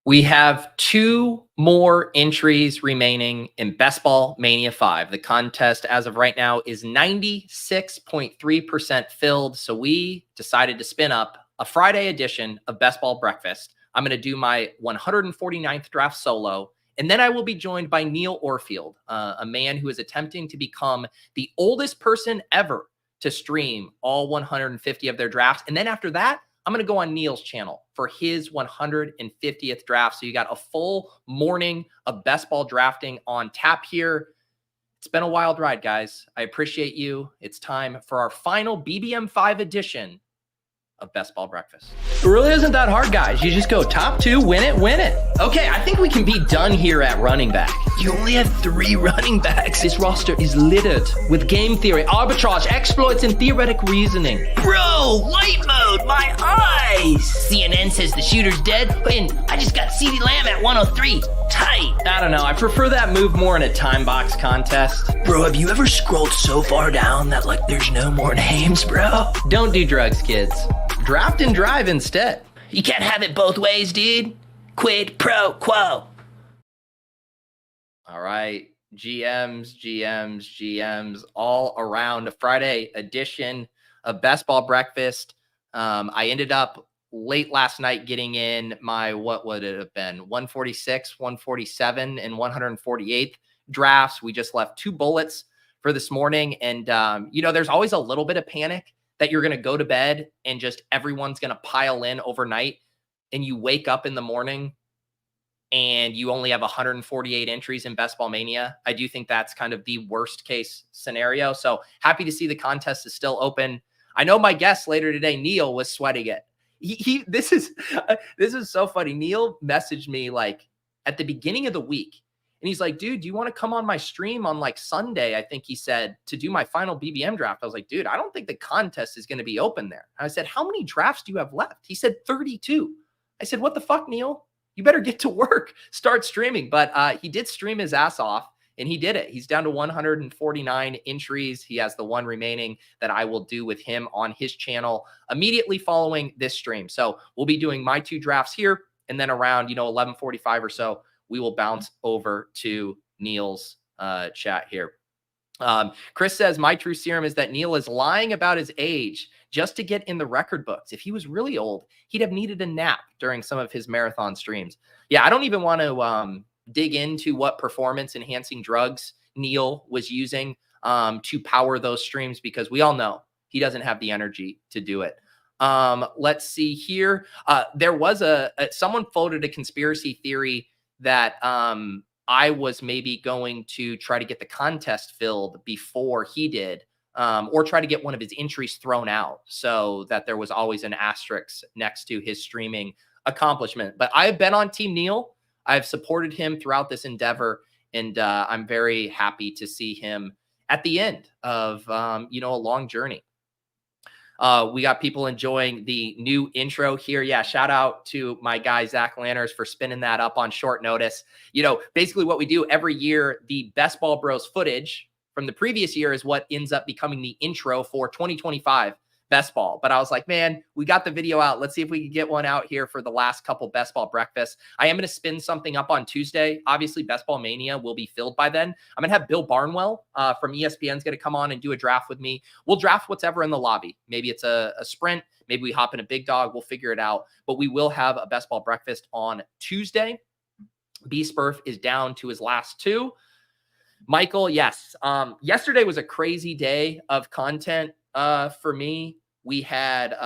We have two more entries remaining in Best Ball Mania 5. The contest as of right now is 96.3% filled. So we decided to spin up a Friday edition of Best Ball Breakfast. I'm going to do my 149th draft solo. And then I will be joined by Neil Orfield, a man who is attempting to become the oldest person ever to stream all 150 of their drafts. And then after that, I'm going to go on Neil's channel for his 150th draft. So you got a full morning of best ball drafting on tap here. It's been a wild ride, guys. I appreciate you. It's time for our final Bbmv edition of Best Ball Breakfast. It really isn't that hard, guys. You just go top two, win it, win it. Okay, I think we can be done here at running back. You only have 3 running backs. This roster is littered with game theory, arbitrage, exploits, and theoretic reasoning. Bro, light mode, my eyes. CNN says the shooter's dead, and I just got CeeDee Lamb at 103. Tight. I don't know. I prefer that move more in a time box contest. Bro, have you ever scrolled so far down that, like, there's no more names, bro? Don't do drugs, kids. Draft and drive instead. You can't have it both ways, dude. Quid pro quo. All right. GMs, all around a Friday edition of Best Ball Breakfast. I ended up late last night getting in my, what would it have been? 146, 147, and 148th drafts. We just left 2 bullets for this morning. And, there's always a little bit of panic that you're going to go to bed and just everyone's going to pile in overnight, and you wake up in the morning and you only have 148 entries in Best Ball Mania. I do think that's kind of the worst case scenario. So happy to see the contest is still open. I know my guest later today, Neil, was sweating it. This is so funny. Neil messaged me like at the beginning of the week, and he's like, dude, do you want to come on my stream on like Sunday? I think he said, to do my final BBM draft. I was like, dude, I don't think the contest is going to be open there. And I said, how many drafts do you have left? He said 32. I said, what the fuck, Neil? You better get to work, start streaming. But he did stream his ass off, and he did it. He's down to 149 entries. He has the 1 remaining that I will do with him on his channel immediately following this stream. So we'll be doing my 2 drafts here, and then around, 11:45 or so, we will bounce over to Neil's chat here. Chris says, my Truth Serum is that Neil is lying about his age just to get in the record books. If he was really old, he'd have needed a nap during some of his marathon streams. Yeah, I don't even want to dig into what performance enhancing drugs Neil was using to power those streams, because we all know he doesn't have the energy to do it. Let's see here. There was someone floated a conspiracy theory that I was maybe going to try to get the contest filled before he did, or try to get one of his entries thrown out so that there was always an asterisk next to his streaming accomplishment. But I've been on Team Neil. I've supported him throughout this endeavor, and I'm very happy to see him at the end of, a long journey. We got people enjoying the new intro here. Yeah, shout out to my guy, Zack for spinning that up on short notice. Basically what we do every year, the Best Ball Bros footage from the previous year is what ends up becoming the intro for 2025 Best Ball. But I was like, man, we got the video out. Let's see if we can get one out here for the last couple Best Ball breakfasts. I am going to spin something up on Tuesday. Obviously, Best Ball Mania will be filled by then. I'm going to have Bill Barnwell from ESPN is going to come on and do a draft with me. We'll draft whatever in the lobby. Maybe it's a sprint. Maybe we hop in a big dog. We'll figure it out. But we will have a Best Ball breakfast on Tuesday. B-Spurf is down to his last 2. Michael, yes. Yesterday was a crazy day of content for me. We had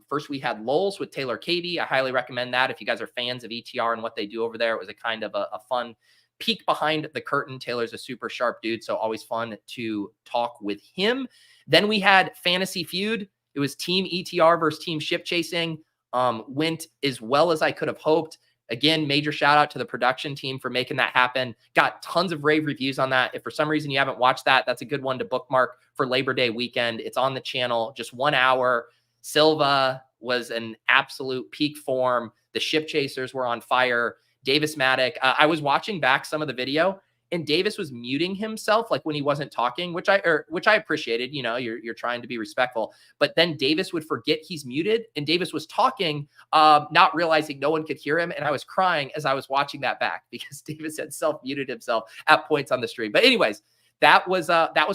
first we had Lulz with Taylor Cavey. I highly recommend that if you guys are fans of ETR and what they do over there. It was a kind of a fun peek behind the curtain. Taylor's a super sharp dude, so always fun to talk with him. Then we had Fantasy Feud. It was Team ETR versus Team Ship Chasing. Went as well as I could have hoped. Again, major shout out to the production team for making that happen. Got tons of rave reviews on that. If for some reason you haven't watched that, that's a good one to bookmark for Labor Day weekend. It's on the channel, just 1 hour. Silva was an absolute peak form. The Ship Chasers were on fire. Davis Maddock. I was watching back some of the video, and Davis was muting himself like when he wasn't talking, which I appreciated. You know, you're trying to be respectful, but then Davis would forget he's muted, and Davis was talking, not realizing no one could hear him, and I was crying as I was watching that back because Davis had self-muted himself at points on the stream. But anyways, that was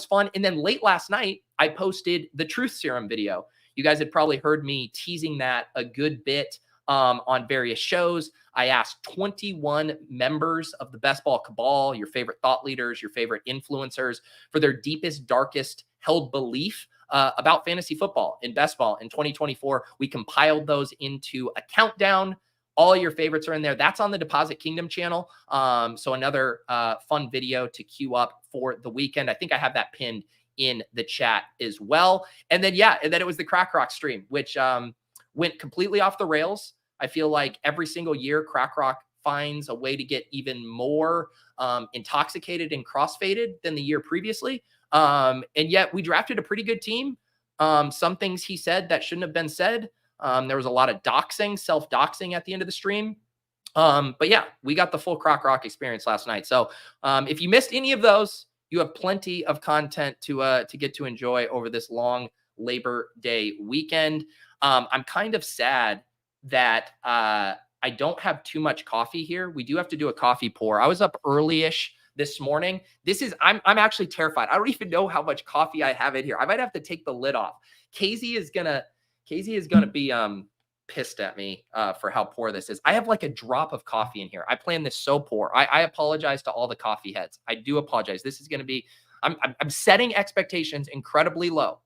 fun. And then late last night, I posted the Truth Serum video. You guys had probably heard me teasing that a good bit on various shows. I asked 21 members of the Best Ball Cabal, your favorite thought leaders, your favorite influencers, for their deepest, darkest held belief about fantasy football in best ball in 2024. We compiled those into a countdown. All your favorites are in there. That's on the Deposit Kingdom channel. So another fun video to queue up for the weekend. I think I have that pinned in the chat as well. And then, it was the Crack Rock stream, which went completely off the rails. I feel like every single year, Crack Rock finds a way to get even more intoxicated and crossfaded than the year previously. And yet we drafted a pretty good team. Some things he said that shouldn't have been said. There was a lot of doxing, self-doxing at the end of the stream. But yeah, we got the full Croc Rock experience last night. So if you missed any of those, you have plenty of content to get to enjoy over this long Labor Day weekend. I'm kind of sad that I don't have too much coffee here. We do have to do a coffee pour. I was up early-ish this morning. I'm actually terrified. I don't even know how much coffee I have in here. I might have to take the lid off. Casey is gonna be pissed at me for how poor this is. I have like a drop of coffee in here. I planned this so poor. I apologize to all the coffee heads. I do apologize. This is going to be, I'm setting expectations incredibly low.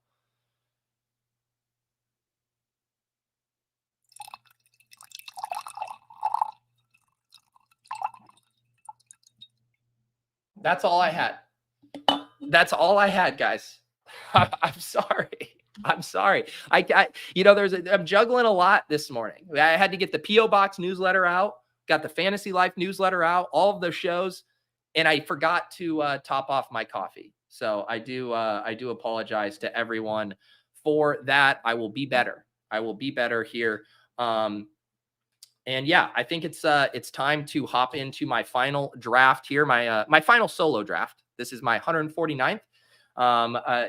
That's all I had. That's all I had, guys. I'm sorry. I'm sorry. I'm juggling a lot this morning. I had to get the P.O. Box newsletter out, got the Fantasy Life newsletter out, all of those shows, and I forgot to top off my coffee. So I do apologize to everyone for that. I will be better. I will be better here. And yeah, I think it's time to hop into my final draft here, my final solo draft. This is my 149th.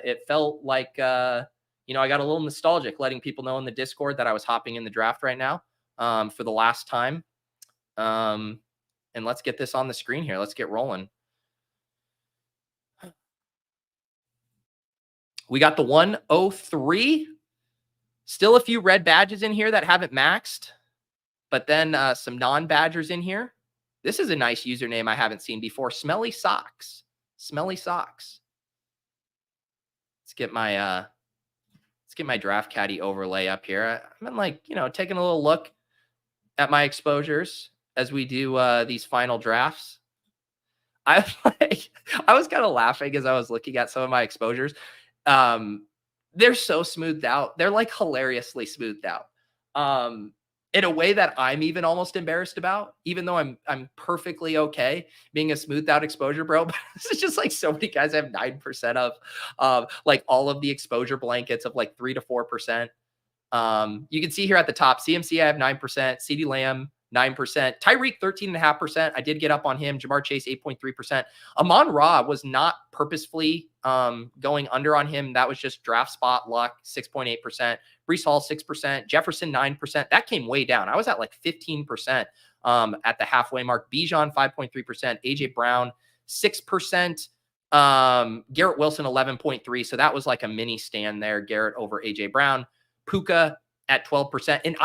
It felt like I got a little nostalgic letting people know in the Discord that I was hopping in the draft right now for the last time. And let's get this on the screen here. Let's get rolling. We got the 103. Still a few red badges in here that haven't maxed, but then some non-badgers in here. This is a nice username I haven't seen before. Smelly Socks. Smelly Socks. Let's get my Draft Caddy overlay up here. I'm like, taking a little look at my exposures as we do these final drafts. I was kind of laughing as I was looking at some of my exposures. They're so smoothed out. They're like hilariously smoothed out. In a way that I'm even almost embarrassed about, even though I'm perfectly okay being a smoothed out exposure, bro. But this is just like so many guys have 9% of like all of the exposure blankets of like 3 to 4%. You can see here at the top, CMC, I have 9%, CeeDee Lamb, 9%, Tyreek, 13.5%. I did get up on him. Jamar Chase, 8.3%. Amon-Ra was not purposefully going under on him. That was just draft spot luck, 6.8%. Breece Hall, 6%. Jefferson, 9%. That came way down. I was at like 15% at the halfway mark. Bijan, 5.3%. AJ Brown, 6%. Garrett Wilson, 11.3%. So that was like a mini stand there. Garrett over AJ Brown. Puka at 12%. And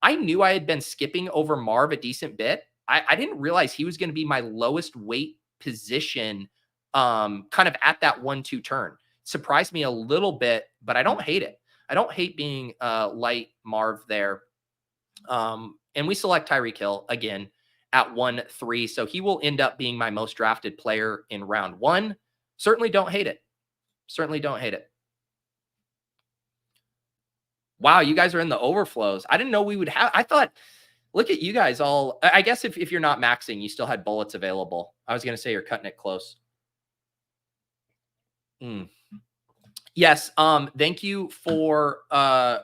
I knew I had been skipping over Marv a decent bit. I didn't realize he was going to be my lowest weight position kind of at that 1-2 turn. Surprised me a little bit, but I don't hate it. I don't hate being light Marv there. And we select Tyreek Hill again at 1-3. So he will end up being my most drafted player in round 1. Certainly don't hate it. Certainly don't hate it. Wow, you guys are in the overflows. I didn't know we would have. I thought, look at you guys all. I guess if you're not maxing, you still had bullets available. I was going to say you're cutting it close. Yes. Thank you for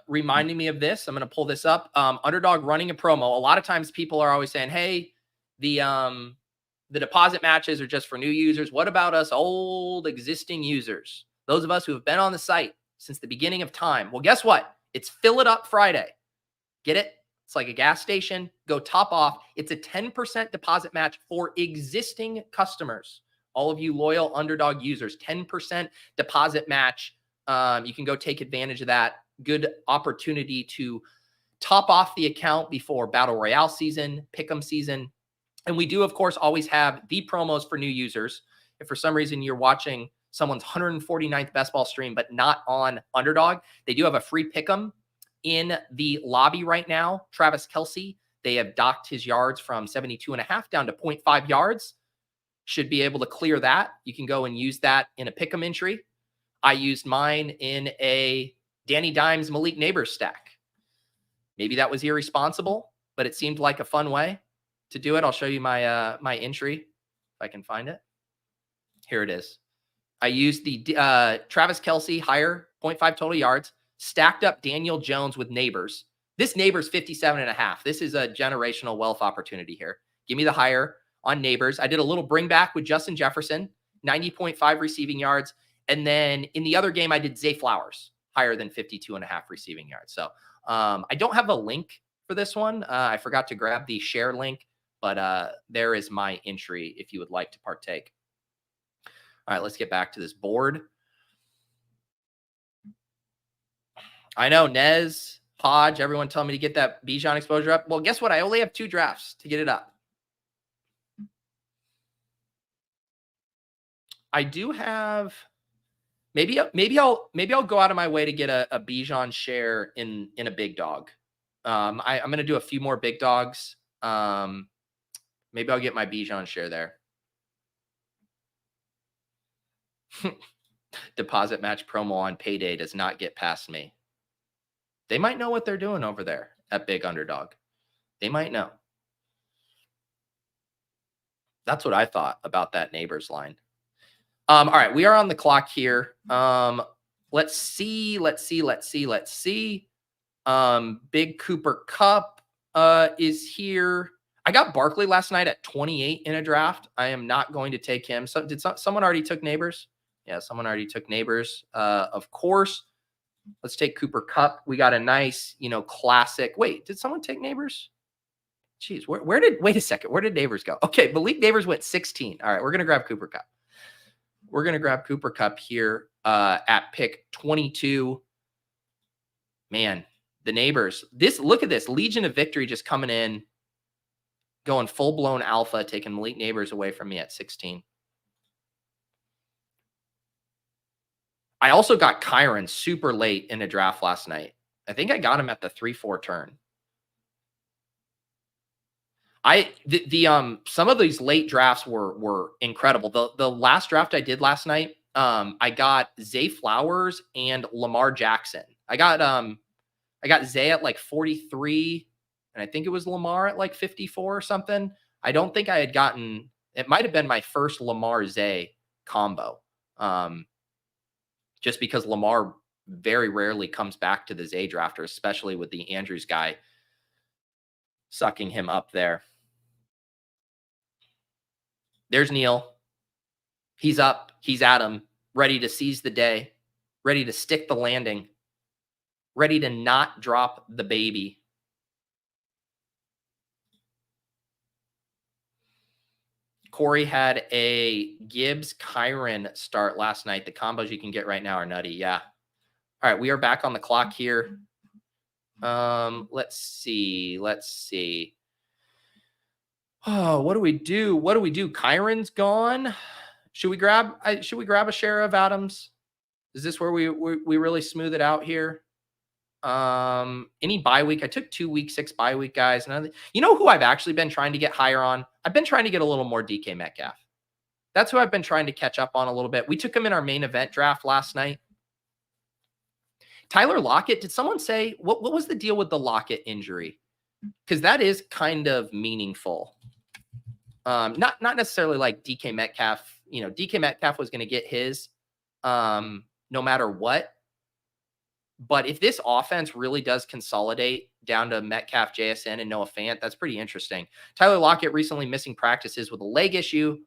reminding me of this. I'm going to pull this up. Underdog running a promo. A lot of times people are always saying, hey, the The deposit matches are just for new users. What about us old existing users? Those of us who have been on the site since the beginning of time. Well, guess what? It's Fill It Up Friday. Get it? It's like a gas station. Go top off. It's a 10% deposit match for existing customers. All of you loyal Underdog users, 10% deposit match. You can go take advantage of that. Good opportunity to top off the account before Battle Royale season, Pick'em season. And we do, of course, always have the promos for new users. If for some reason you're watching someone's 149th best ball stream, but not on Underdog, they do have a free Pick'em in the lobby right now. Travis Kelce, they have docked his yards from 72.5 down to 0.5 yards. Should be able to clear that. You can go and use that in a Pick'em entry. I used mine in a Danny Dimes Malik Neighbors stack. Maybe that was irresponsible, but it seemed like a fun way to do it. I'll show you my my entry if I can find it. Here it is. I used the Travis Kelce higher 0.5 total yards, stacked up Daniel Jones with Neighbors. This Neighbors 57.5. This is a generational wealth opportunity here. Give me the higher on Neighbors. I did a little bring back with Justin Jefferson, 90.5 receiving yards. And then in the other game, I did Zay Flowers, higher than 52.5 receiving yards. So I don't have a link for this one. I forgot to grab the share link, but there is my entry if you would like to partake. All right, let's get back to this board. I know Nez, Hodge, everyone telling me to get that Bijan exposure up. Well, guess what? I only have 2 drafts to get it up. I do have maybe I'll go out of my way to get a Bijan share in a big dog. I'm going to do a few more big dogs. Maybe I'll get my Bijan share there. Deposit match promo on payday does not get past me. They might know what they're doing over there at Big Underdog. They might know. That's what I thought about that Neighbors line. All right, we are on the clock here. Let's see. Big Cooper Cup is here. I got Barkley last night at 28 in a draft. I am not going to take him. So did someone already took Neighbors? Yeah, someone already took Neighbors. Of course. Let's take Cooper Cup. We got a nice, classic. Wait, did someone take Neighbors? Jeez, wait a second. Where did Neighbors go? Okay, Malik Neighbors went 16. All right, we're going to grab Cooper Cup. We're going to grab Cooper Cup here at pick 22. Man, the Neighbors. Look at this. Legion of Victory just coming in, going full-blown alpha, taking Malik Neighbors away from me at 16. I also got Kyron super late in a draft last night. I think I got him at the 3-4 turn. Some of these late drafts were incredible. The last draft I did last night, I got Zay Flowers and Lamar Jackson. I got Zay at like 43, and I think it was Lamar at like 54 or something. I don't think I had gotten. It might have been my first Lamar Zay combo. Just because Lamar very rarely comes back to the Zay drafter, especially with the Andrews guy sucking him up there. There's Neil. He's up. He's at him. Ready to seize the day. Ready to stick the landing. Ready to not drop the baby. Corey had a Gibbs Kyron start last night. The combos you can get right now are nutty. Yeah. All right. We are back on the clock here. Let's see. Oh, what do we do? Kyron's gone. Should we grab a share of Adams? Is this where we really smooth it out here? Any bye week? I took 2 week, 6 bye week guys. You know who I've actually been trying to get higher on? I've been trying to get a little more DK Metcalf. That's who I've been trying to catch up on a little bit. We took him in our main event draft last night. Tyler Lockett, did someone say, what was the deal with the Lockett injury? Because that is kind of meaningful. Not necessarily like DK Metcalf. DK Metcalf was going to get his no matter what. But if this offense really does consolidate down to Metcalf, JSN, and Noah Fant, that's pretty interesting. Tyler Lockett recently missing practices with a leg issue,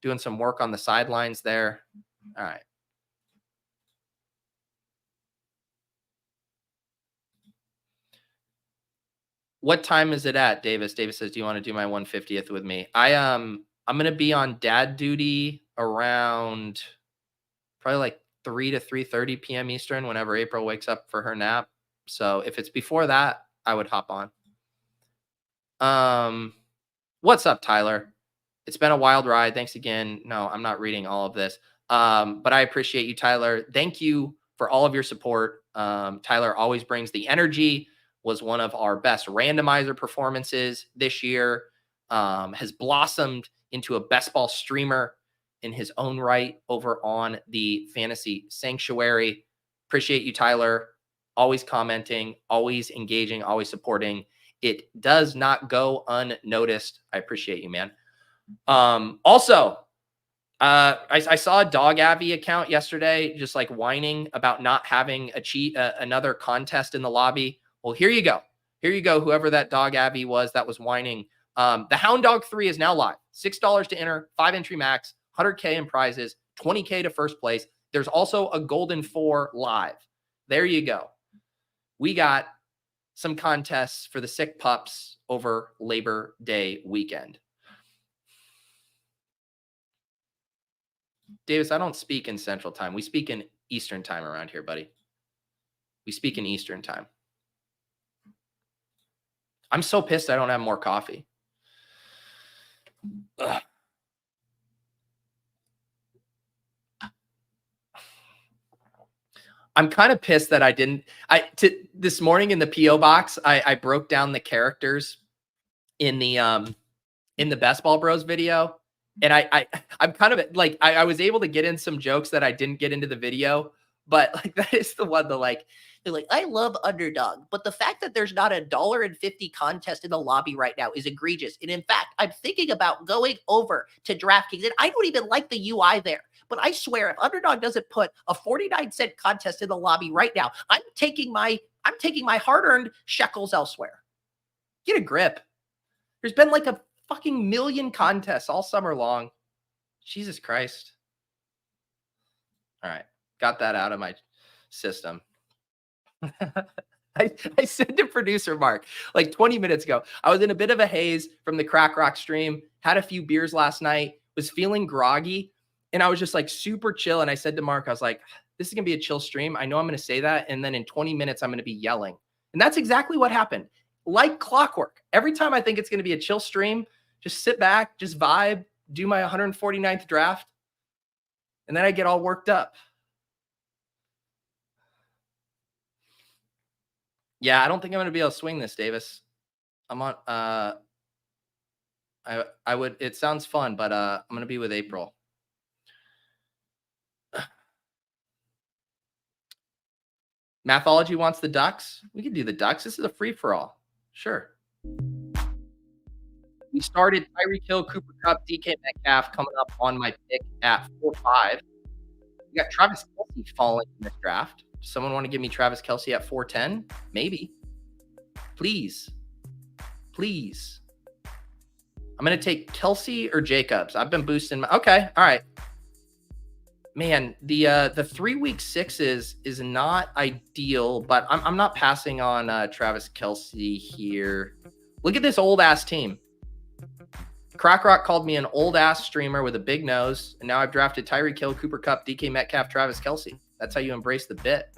doing some work on the sidelines there. All right. What time is it at, Davis? Davis says, do you want to do my 150th with me? I'm going to be on dad duty around probably like 3 to 3:30 p.m. Eastern whenever April wakes up for her nap. So if it's before that, I would hop on. What's up, Tyler? It's been a wild ride. Thanks again. No, I'm not reading all of this. But I appreciate you, Tyler. Thank you for all of your support. Tyler always brings the energy, was one of our best randomizer performances this year, has blossomed into a best ball streamer in his own right over on the Fantasy Sanctuary. Appreciate you, Tyler. Always commenting, always engaging, always supporting. It does not go unnoticed. I appreciate you, man. Also, I saw a Bbmv account yesterday, just like whining about not having another contest in the lobby. Well, here you go. Here you go. Whoever that Bbmv was that was whining. The Hound Dog 3 is now live. $6 to enter, 5 entry max, 100K in prizes, 20K to first place. There's also a Golden 4 live. There you go. We got some contests for the sick pups over Labor Day weekend. Davis, I don't speak in Central Time. We speak in Eastern Time around here, buddy. We speak in Eastern Time. I'm so pissed I don't have more coffee. Ugh. I'm kind of pissed that I didn't. This morning in the PO box, I broke down the characters in the Best Ball Bros video, and I'm kind of like I was able to get in some jokes that I didn't get into the video, but like that is the one they're like, I love Underdog, but the fact that there's not $1.50 contest in the lobby right now is egregious. And in fact, I'm thinking about going over to DraftKings, and I don't even like the UI there. But I swear, if Underdog doesn't put a 49-cent contest in the lobby right now, I'm taking my hard-earned shekels elsewhere. Get a grip. There's been like a fucking million contests all summer long. Jesus Christ. All right. Got that out of my system. I said to producer Mark like 20 minutes ago, I was in a bit of a haze from the Crack Rock stream, had a few beers last night, was feeling groggy, and I was just like super chill. And I said to Mark, I was like, this is going to be a chill stream. I know I'm going to say that. And then in 20 minutes, I'm going to be yelling. And that's exactly what happened. Like clockwork. Every time I think it's going to be a chill stream, just sit back, just vibe, do my 149th draft. And then I get all worked up. Yeah, I don't think I'm going to be able to swing this, Davis. I'm on, I would, it sounds fun, but I'm going to be with April. Mathology wants the Ducks. We can do the Ducks. This is a free-for-all. Sure. We started Tyreek Hill, Cooper Kupp, DK Metcalf coming up on my pick at 4-5. We got Travis Kelce falling in this draft. Does someone want to give me Travis Kelce at 4-10? Maybe. Please. Please. I'm going to take Kelce or Jacobs. I've been boosting. Okay. All right. Man, the 3-week sixes is not ideal, but I'm not passing on Travis Kelce here. Look at this old ass team. Crack Rock called me an old ass streamer with a big nose, and now I've drafted Tyreek Hill, Cooper Kupp, DK Metcalf, Travis Kelce. That's how you embrace the bit.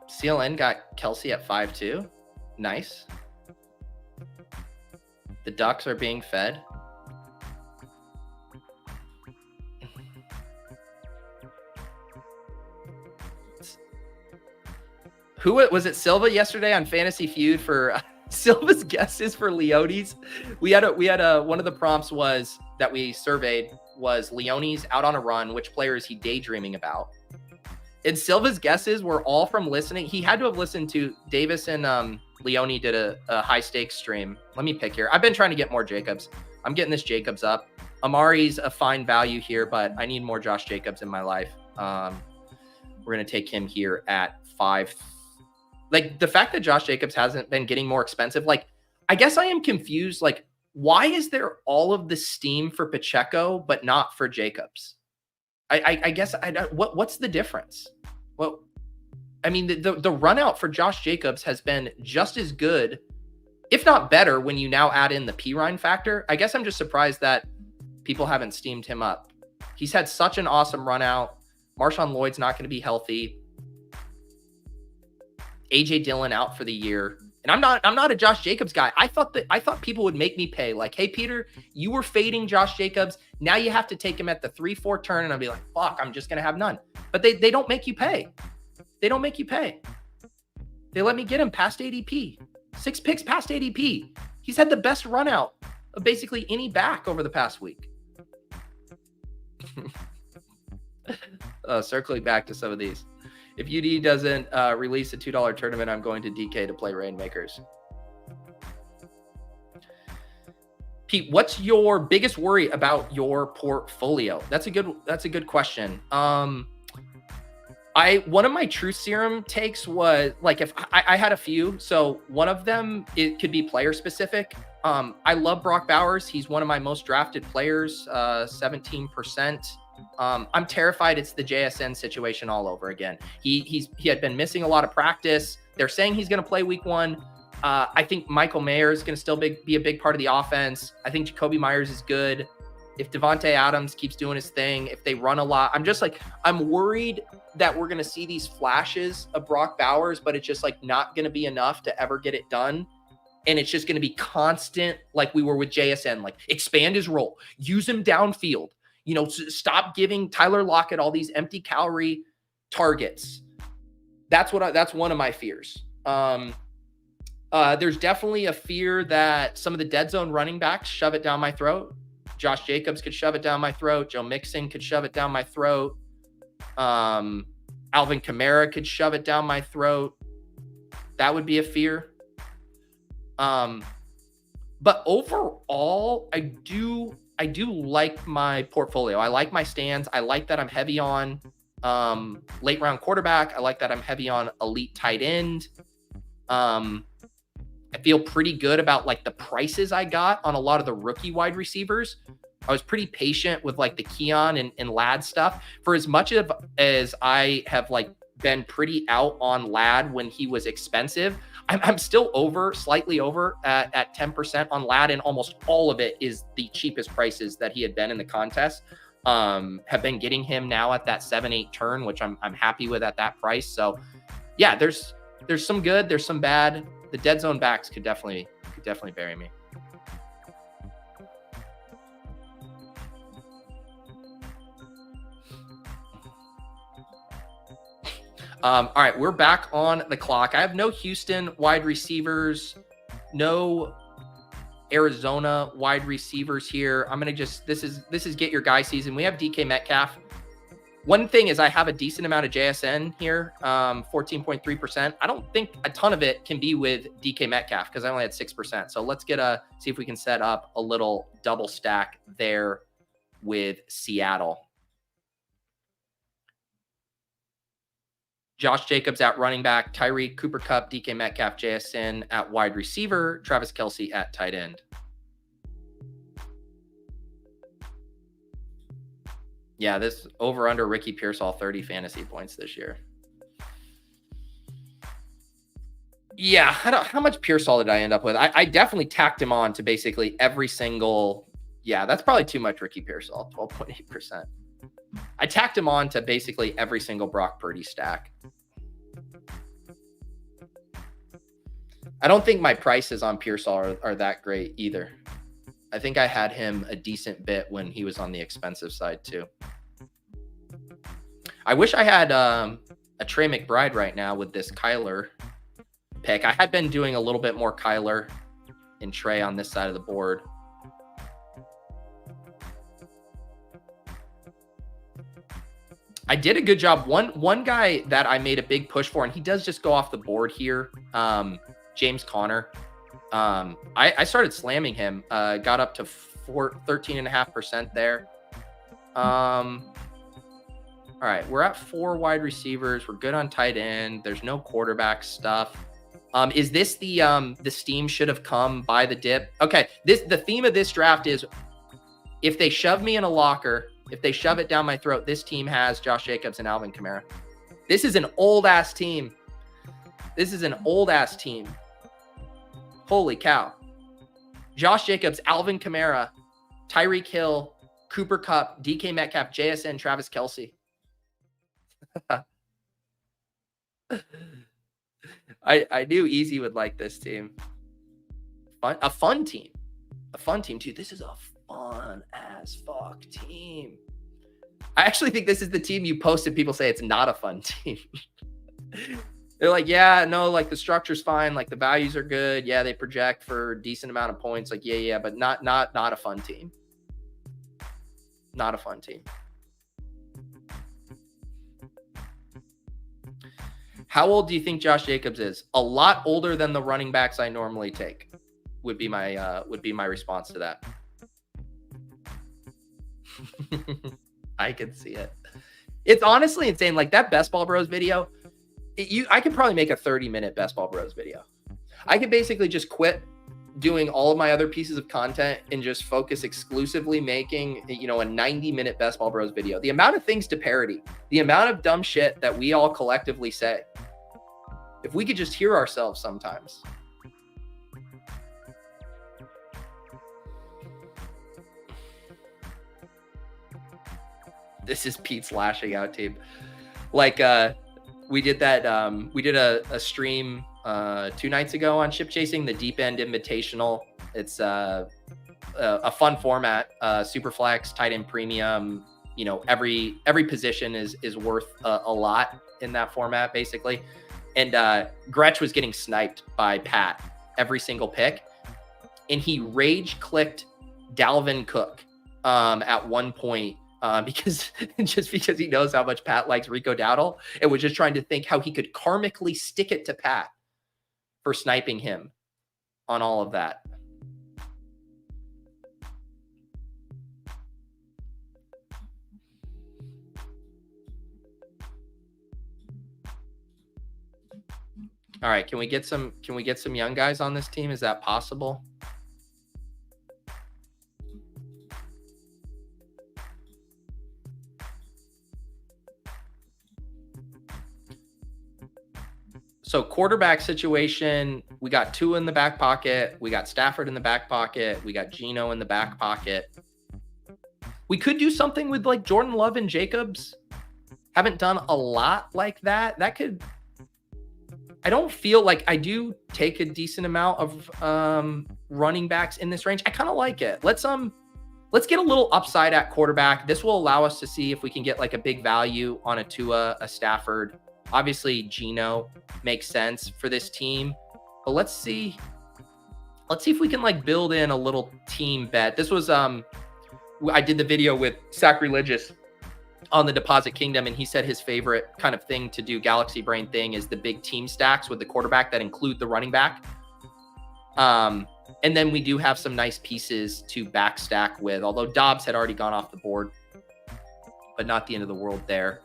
CLN got Kelce at 5-2. Nice. The Ducks are being fed. Who was it? Silva yesterday on Fantasy Feud for Silva's guesses for Leones. We had one of the prompts was that we surveyed was Leones out on a run. Which player is he daydreaming about? And Silva's guesses were all from listening. He had to have listened to Davis and Leone did a high stakes stream. Let me pick here. I've been trying to get more Jacobs. I'm getting this Jacobs up. Amari's a fine value here, but I need more Josh Jacobs in my life. We're going to take him here at 5. Like, the fact that Josh Jacobs hasn't been getting more expensive, like, I guess I am confused. Like, why is there all of the steam for Pacheco, but not for Jacobs? I guess what's the difference? Well, I mean, the run out for Josh Jacobs has been just as good, if not better, when you now add in the Pirine factor. I guess I'm just surprised that people haven't steamed him up. He's had such an awesome run out. Marshawn Lloyd's not going to be healthy. AJ Dillon out for the year. And I'm not a Josh Jacobs guy. I thought people would make me pay. Like, hey, Peter, you were fading Josh Jacobs. Now you have to take him at the 3-4 turn. And I'll be like, fuck, I'm just going to have none. But they don't make you pay. They don't make you pay. They let me get him past ADP. 6 picks past ADP. He's had the best run out of basically any back over the past week. Circling back to some of these. If UD doesn't release a $2 tournament, I'm going to DK to play Rainmakers. Pete, what's your biggest worry about your portfolio? That's a good question. One of my Truth Serum takes was, like, if I had a few. So one of them, it could be player specific. I love Brock Bowers. He's one of my most drafted players, 17%. I'm terrified it's the JSN situation all over again. He had been missing a lot of practice. They're saying he's going to play week 1. I think Michael Mayer is going to still be a big part of the offense. I think Jacoby Myers is good. If Devontae Adams keeps doing his thing, if they run a lot, I'm worried that we're going to see these flashes of Brock Bowers, but it's just like not going to be enough to ever get it done. And it's just going to be constant, like we were with JSN, like expand his role, use him downfield. You know, stop giving Tyler Lockett all these empty calorie targets. That's one of my fears. There's definitely a fear that some of the dead zone running backs shove it down my throat. Josh Jacobs could shove it down my throat. Joe Mixon could shove it down my throat. Alvin Kamara could shove it down my throat. That would be a fear. But overall, I do like my portfolio. I like my stands. I like that I'm heavy on late round quarterback. I like that I'm heavy on elite tight end. I feel pretty good about like the prices I got on a lot of the rookie wide receivers. I was pretty patient with like the Keon and Ladd stuff. For as much as I have like been pretty out on Ladd when he was expensive, I'm still slightly over at 10% on Ladd, and almost all of it is the cheapest prices that he had been in the contest. Have been getting him now at that 7-8 turn, which I'm happy with at that price. So yeah, there's some good, there's some bad. The dead zone backs could definitely bury me. All right, we're back on the clock. I have no Houston wide receivers, no Arizona wide receivers here. I'm going to this is get your guy season. We have DK Metcalf. One thing is I have a decent amount of JSN here, 14.3%. I don't think a ton of it can be with DK Metcalf because I only had 6%. So let's see if we can set up a little double stack there with Seattle. Josh Jacobs at running back, Tyreek, Cooper Kupp, DK Metcalf, JSN at wide receiver, Travis Kelce at tight end. Yeah, this over under Ricky Pearsall 30 fantasy points this year. Yeah, how much Pearsall did I end up with? I definitely tacked him on to basically every single. Yeah, that's probably too much Ricky Pearsall, 12.8%. I tacked him on to basically every single Brock Purdy stack. I don't think my prices on Pearsall are that great either. I think I had him a decent bit when he was on the expensive side too. I wish I had a Trey McBride right now with this Kyler pick. I had been doing a little bit more Kyler and Trey on this side of the board. I did a good job. One guy that I made a big push for, and he does just go off the board here. James Conner. I started slamming him, got up to 13.5% there. All right, we're at 4 wide receivers. We're good on tight end. There's no quarterback stuff. Is this the steam should have come by the dip? Okay, the theme of this draft is if they shove me in a locker, if they shove it down my throat, this team has Josh Jacobs and Alvin Kamara. This is an old-ass team. This is an old-ass team. Holy cow. Josh Jacobs, Alvin Kamara, Tyreek Hill, Cooper Kupp, DK Metcalf, JSN, Travis Kelce. I knew Easy would like this team. A fun team. A fun team, too. This is a fun-as fuck team. I actually think this is the team you posted. People say it's not a fun team. They're like, yeah, no, like the structure's fine. Like the values are good. Yeah, they project for a decent amount of points. Like, yeah, but not a fun team. Not a fun team. How old do you think Josh Jacobs is? A lot older than the running backs I normally take. Would be my response to that. I can see it. It's honestly insane. Like that Best Ball Bros video, I could probably make a 30-minute Best Ball Bros video. I could basically just quit doing all of my other pieces of content and just focus exclusively making, a 90-minute Best Ball Bros video. The amount of things to parody, the amount of dumb shit that we all collectively say. If we could just hear ourselves sometimes. This is Pete's lashing out team. Like, we did that. We did a stream 2 nights ago on Ship Chasing, the Deep End Invitational. It's a fun format, super flex, tight end premium. Every position is worth a lot in that format, basically. And Gretsch was getting sniped by Pat every single pick, and he rage clicked Dalvin Cook at one point. Because he knows how much Pat likes Rico Dowdle, and was just trying to think how he could karmically stick it to Pat for sniping him on all of that. All right, can we get some young guys on this team? Is that possible? So quarterback situation, we got Tua in the back pocket. We got Stafford in the back pocket. We got Geno in the back pocket. We could do something with like Jordan Love and Jacobs. Haven't done a lot like that. That could, I don't feel like I do take a decent amount of running backs in this range. I kind of like it. Let's get a little upside at quarterback. This will allow us to see if we can get like a big value on a Tua, a Stafford. Obviously, Geno makes sense for this team, but let's see if we can like build in a little team bet. This was I did the video with Sacrilegious on the Deposit Kingdom, and he said his favorite kind of thing to do, Galaxy Brain thing, is the big team stacks with the quarterback that include the running back. And then we do have some nice pieces to back stack with, although Dobbs had already gone off the board, but not the end of the world there.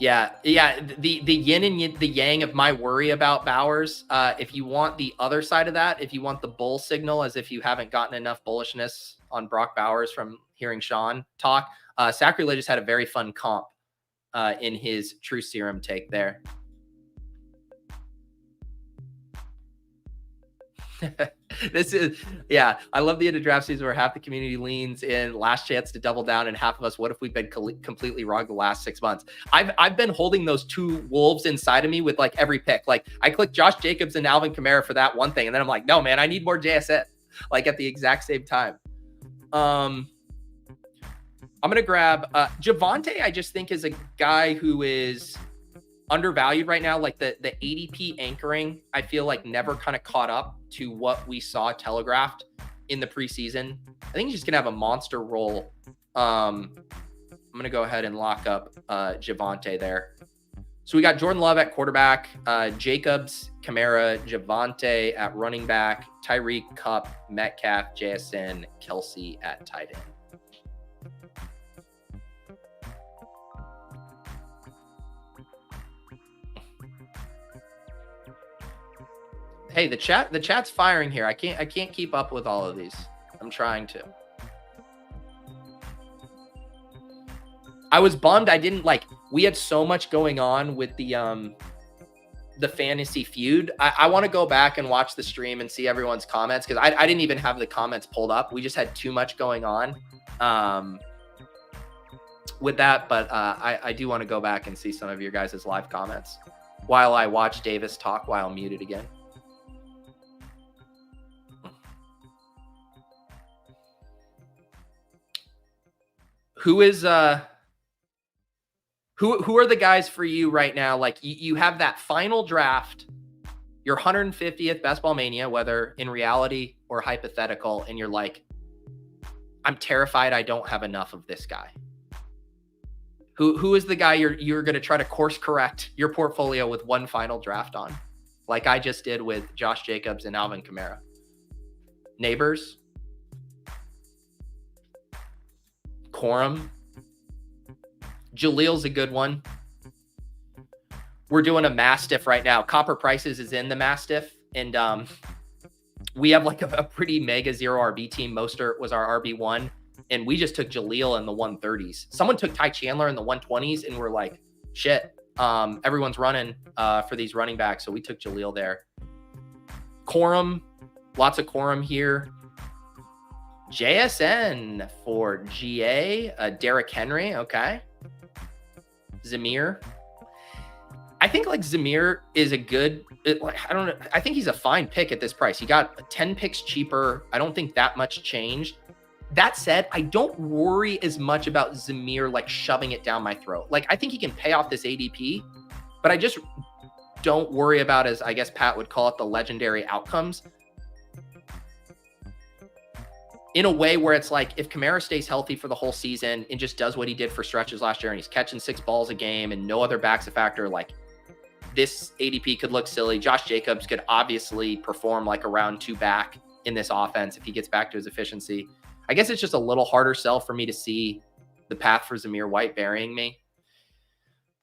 Yeah. The yin and the yang of my worry about Bowers. If you want the other side of that, if you want the bull signal, as if you haven't gotten enough bullishness on Brock Bowers from hearing Sean talk, Sacrilegious had a very fun comp in his Truth Serum take there. This is, yeah, I love the end of draft season where half the community leans in, last chance to double down, and half of us, what if we've been completely wrong the last 6 months? I've been holding those two wolves inside of me with like every pick. Like I clicked Josh Jacobs and Alvin Kamara for that one thing, and then I'm like, no, man, I need more JSN, like at the exact same time. I'm gonna grab Javonte. I just think is a guy who is undervalued right now. Like the ADP anchoring, I feel like never kind of caught up to what we saw telegraphed in the preseason. I think he's just gonna have a monster role I'm going to go ahead and lock up Javonte there. So we got Jordan Love at quarterback, Jacobs, Kamara, Javonte at running back, Tyreek, Kupp, Metcalf, JSN, Kelce at tight end. Hey, the chat's firing here. I can't keep up with all of these. I'm trying to. I was bummed. I didn't we had so much going on with the fantasy feud. I want to go back and watch the stream and see everyone's comments, because I didn't even have the comments pulled up. We just had too much going on with that. But I do want to go back and see some of your guys' live comments while I watch Davis talk while muted again. Who is who are the guys for you right now? Like you have that final draft, your 150th Best Ball Mania, whether in reality or hypothetical, and you're like, I'm terrified I don't have enough of this guy. Who is the guy you're going to try to course correct your portfolio with one final draft on, like I just did with Josh Jacobs and Alvin Kamara? Neighbors? Corum? Jaleel's a good one. We're doing a Mastiff right now. Copper Prices is in the Mastiff, and we have like a pretty mega zero RB team. Mostert was our RB1, and we just took Jaleel in the 130s. Someone took Ty Chandler in the 120s, and we're like, shit, everyone's running for these running backs, so we took Jaleel there. Corum, lots of Corum here. JSN for GA, Derrick Henry, okay. Zamir. I think like Zamir is a good, I don't know. I think he's a fine pick at this price. He got 10 picks cheaper. I don't think that much changed. That said, I don't worry as much about Zamir like shoving it down my throat. Like I think he can pay off this ADP, but I just don't worry about, as I guess Pat would call it, the legendary outcomes. In a way where it's like, if Kamara stays healthy for the whole season and just does what he did for stretches last year, and he's catching 6 balls a game and no other back's a factor, like this ADP could look silly. Josh Jacobs could obviously perform like a round 2 back in this offense if he gets back to his efficiency. I guess it's just a little harder sell for me to see the path for Zamir White burying me.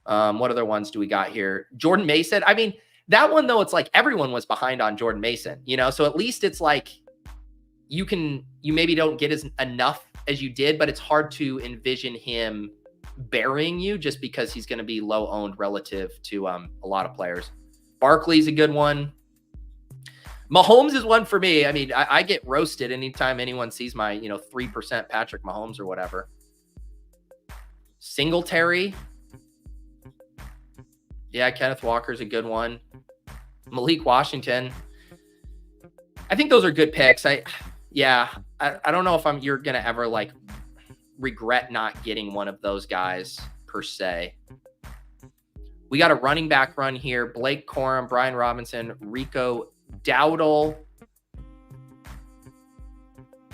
What other ones do we got here? Jordan Mason. I mean, that one though, it's like everyone was behind on Jordan Mason, you know? So at least it's like, you maybe don't get enough as you did, but it's hard to envision him burying you just because he's going to be low owned relative to a lot of players. Barkley's a good one. Mahomes is one for me. I mean, I get roasted anytime anyone sees my, 3% Patrick Mahomes or whatever. Singletary. Yeah, Kenneth Walker's a good one. Malik Washington. I think those are good picks. I don't know if you're going to ever like regret not getting one of those guys per se. We got a running back run here. Blake Corum, Brian Robinson, Rico Dowdle.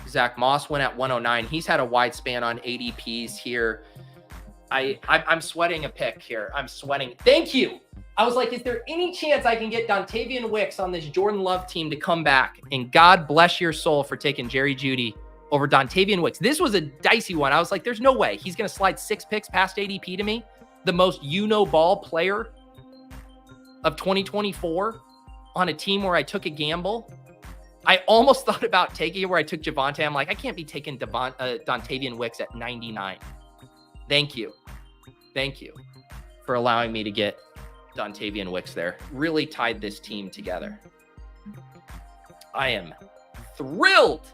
Zach Moss went at 109. He's had a wide span on ADPs here. I'm sweating a pick here. I'm sweating. Thank you. I was like, is there any chance I can get Dontavian Wicks on this Jordan Love team to come back? And God bless your soul for taking Jerry Jeudy over Dontavian Wicks. This was a dicey one. I was like, there's no way he's going to slide 6 picks past ADP to me, the most ball player of 2024 on a team where I took a gamble. I almost thought about taking it where I took Javonte. I'm like, I can't be taking Dontavian Wicks at 99. Thank you. Thank you for allowing me to get Dontavian Wicks there. Really tied this team together. I am thrilled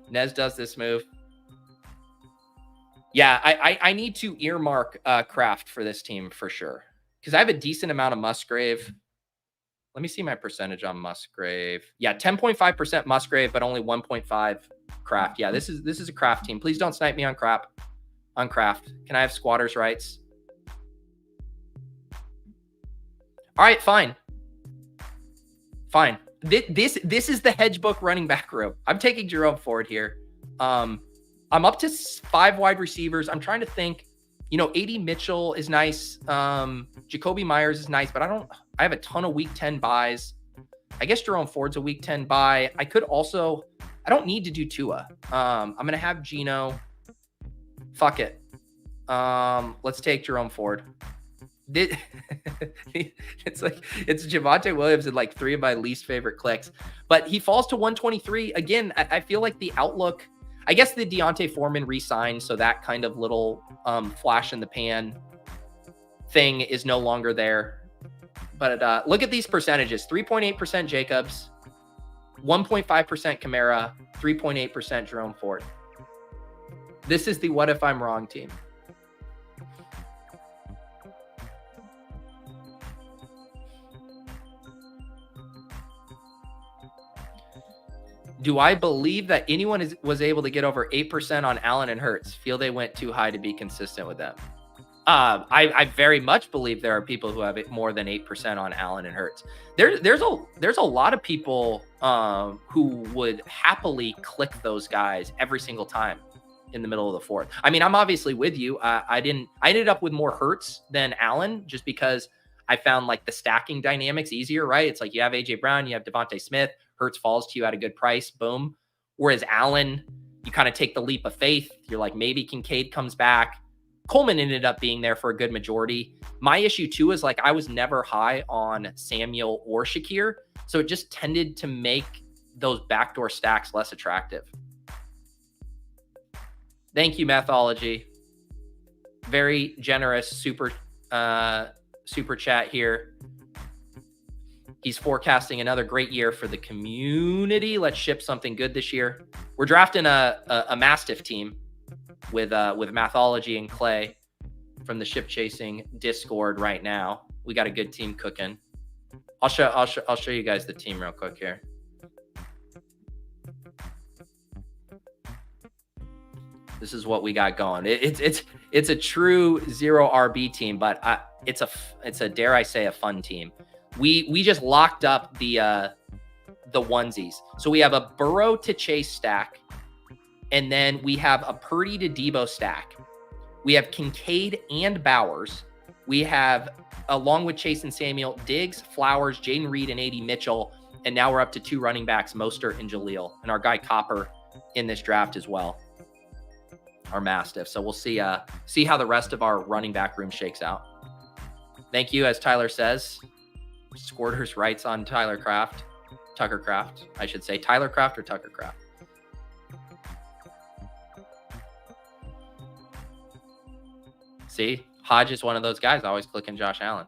Nez does this move. Yeah, I need to earmark Kraft for this team for sure, because I have a decent amount of Musgrave. Let me see my percentage on Musgrave. Yeah, 10.5% Musgrave, but only 1.5 Kraft. Yeah, this is a Kraft team. Please don't snipe me on Kraft. Can I have squatters' rights? All right, fine. This is the hedge book running back room. I'm taking Jerome Ford here. I'm I'm up to 5 wide receivers. I'm trying to think, you know, AD Mitchell is nice. Jacoby Myers is nice, but I have a ton of week 10 buys. I guess Jerome Ford's a week 10 buy. I don't need to do Tua. I'm going to have Geno. Fuck it. Let's take Jerome Ford. It's Javonte Williams in like 3 of my least favorite clicks, but he falls to 123. Again, I feel like the outlook, I guess the Deontay Foreman re-signed, so that kind of little flash in the pan thing is no longer there. But look at these percentages: 3.8% Jacobs, 1.5% Kamara, 3.8% Jerome Ford. This is the what if I'm wrong team. Do I believe that anyone was able to get over 8% on Allen and Hurts? Feel they went too high to be consistent with them? I very much believe there are people who have more than 8% on Allen and Hurts. There's a lot of people who would happily click those guys every single time in the middle of the fourth. I mean, I'm obviously with you. I ended up with more Hurts than Allen just because I found like the stacking dynamics easier, right? It's like you have AJ Brown, you have Devontae Smith, Hurts falls to you at a good price, boom. Whereas Allen, you kind of take the leap of faith. You're like, maybe Kincaid comes back. Coleman ended up being there for a good majority. My issue too is like I was never high on Samuel or Shakir, so it just tended to make those backdoor stacks less attractive. Thank you, Mathology. Very generous super chat here. He's forecasting another great year for the community. Let's ship something good this year. We're drafting a Mastiff team with Mathology and Clay from the Ship Chasing Discord right now. We got a good team cooking. I'll show you guys the team real quick here. This is what we got going. It's a true 0 RB team, but it's a dare I say a fun team. We just locked up the onesies. So we have a Burrow to Chase stack, and then we have a Purdy to Debo stack. We have Kincaid and Bowers. We have, along with Chase and Samuel, Diggs, Flowers, Jaden Reed, and AD Mitchell. And now we're up to 2 running backs, Mostert and Jaleel, and our guy Copper in this draft as well, our Mastiff. So we'll see how the rest of our running back room shakes out. Thank you, as Tyler says. Squirters writes on Tucker Craft, I should say. Tyler Craft or Tucker Craft? See, Hodge is one of those guys always clicking Josh Allen.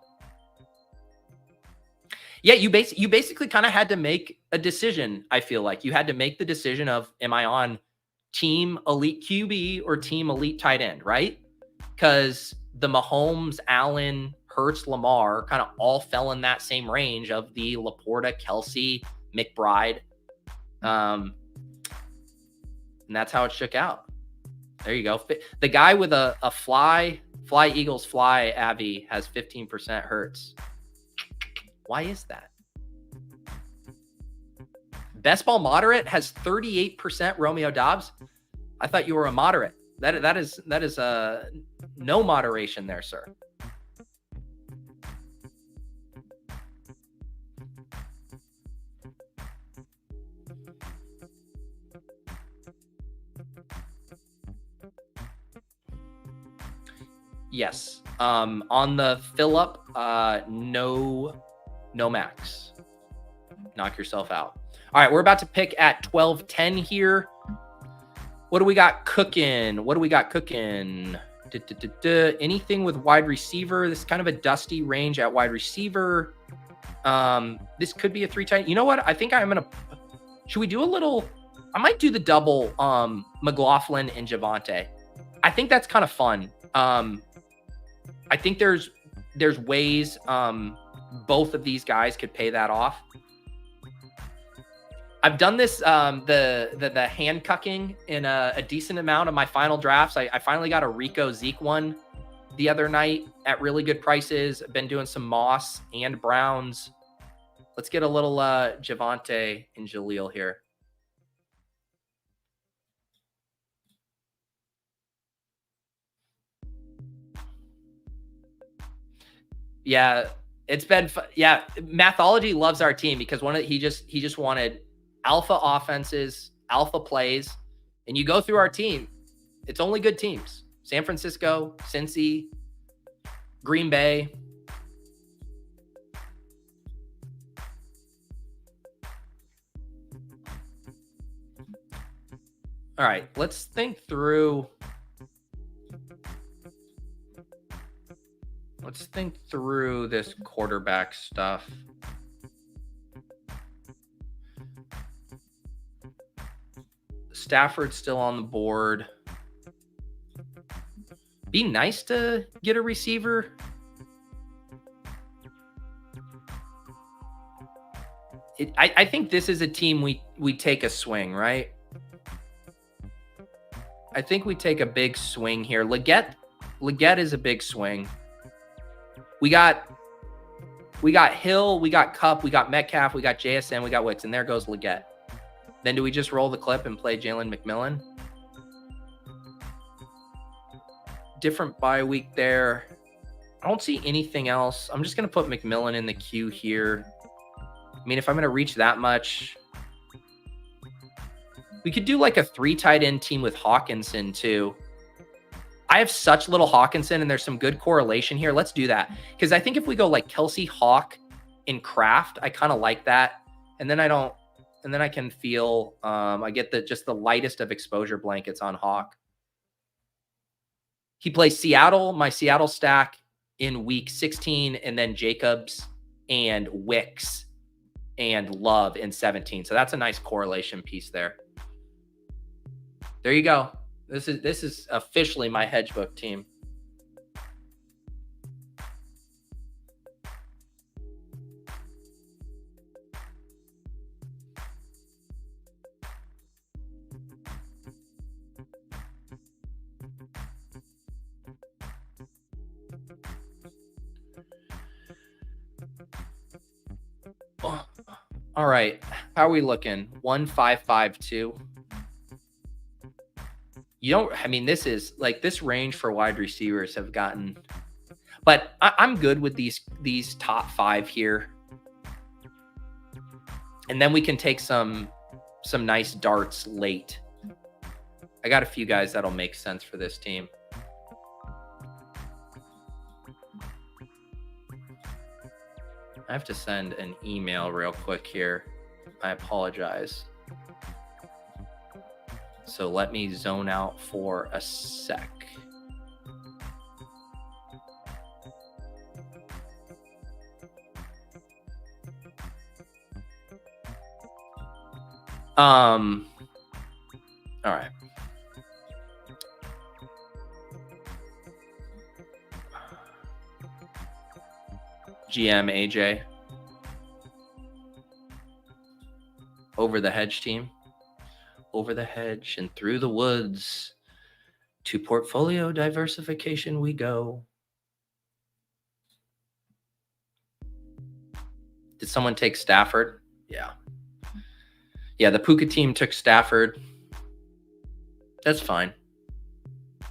Yeah, you basically kind of had to make a decision. I feel like you had to make the decision of, am I on team elite QB or team elite tight end, right? Because the Mahomes, Allen, Hurts, Lamar kind of all fell in that same range of the Laporta, Kelce, McBride. And that's how it shook out. There you go. The guy with a fly Eagles fly Abby has 15% Hurts. Why is that? Best ball moderate has 38% Romeo Dobbs. I thought you were a moderate. That is no moderation there, sir. Yes. On the fill up, no max. Knock yourself out. All right, we're about to pick at 12:10 here. What do we got cooking? Anything with wide receiver? This is kind of a dusty range at wide receiver. This could be a 3 tight. You know what? I think I'm gonna. Should we do a little? I might do the double McLaughlin and Javonte. I think that's kind of fun. I think there's ways both of these guys could pay that off. I've done this, the handcuffing in a decent amount of my final drafts. I finally got a Rico Zeke one the other night at really good prices. I've been doing some Moss and Browns. Let's get a little Javonte and Jaleel here. Yeah, it's been yeah. Mathology loves our team because he just wanted alpha offenses, alpha plays, and you go through our team. It's only good teams: San Francisco, Cincy, Green Bay. All right, let's think through. Let's think through this quarterback stuff. Stafford's still on the board. Be nice to get a receiver. I think this is a team we take a swing, right? I think we take a big swing here. Leggett is a big swing. We got Hill, we got Cup, we got Metcalf, we got JSN, we got Wicks, and there goes Leggett. Then do we just roll the clip and play Jaylen McMillan? Different bye week there. I don't see anything else. I'm just going to put McMillan in the queue here. I mean, if I'm going to reach that much, we could do like a 3 tight end team with Hawkinson too. I have such little Hawkinson and there's some good correlation here. Let's do that. Because I think if we go like Kelce, Hawk, and Kraft, I kind of like that. And then I can feel, I get just the lightest of exposure blankets on Hawk. He plays Seattle, my Seattle stack in week 16, and then Jacobs and Wicks and Love in 17. So that's a nice correlation piece there. There you go. This is officially my hedge book team. All right. How are we looking? 1-5-5-2. I mean, this is like this range for wide receivers have gotten, but I'm good with these top 5 here. And then we can take some nice darts late. I got a few guys that'll make sense for this team. I have to send an email real quick here. I apologize. So let me zone out for a sec. All right. GM AJ. Over the hedge team. Over the hedge and through the woods to portfolio diversification we go. Did someone take Stafford? Yeah. Yeah, the Puka team took Stafford. That's fine.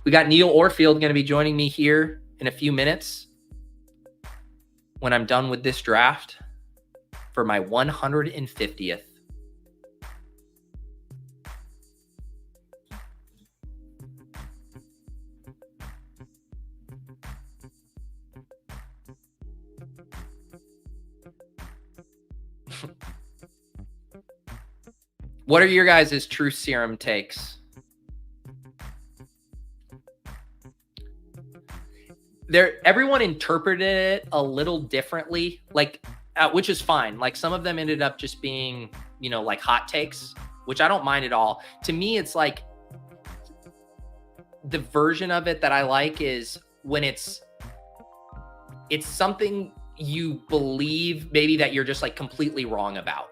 We got Neil Orfield going to be joining me here in a few minutes when I'm done with this draft for my 150th. What are your guys' Truth Serum takes? Everyone interpreted it a little differently, like, which is fine. Like some of them ended up just being, like hot takes, which I don't mind at all. To me, it's like the version of it that I like is when it's something you believe maybe that you're just like completely wrong about.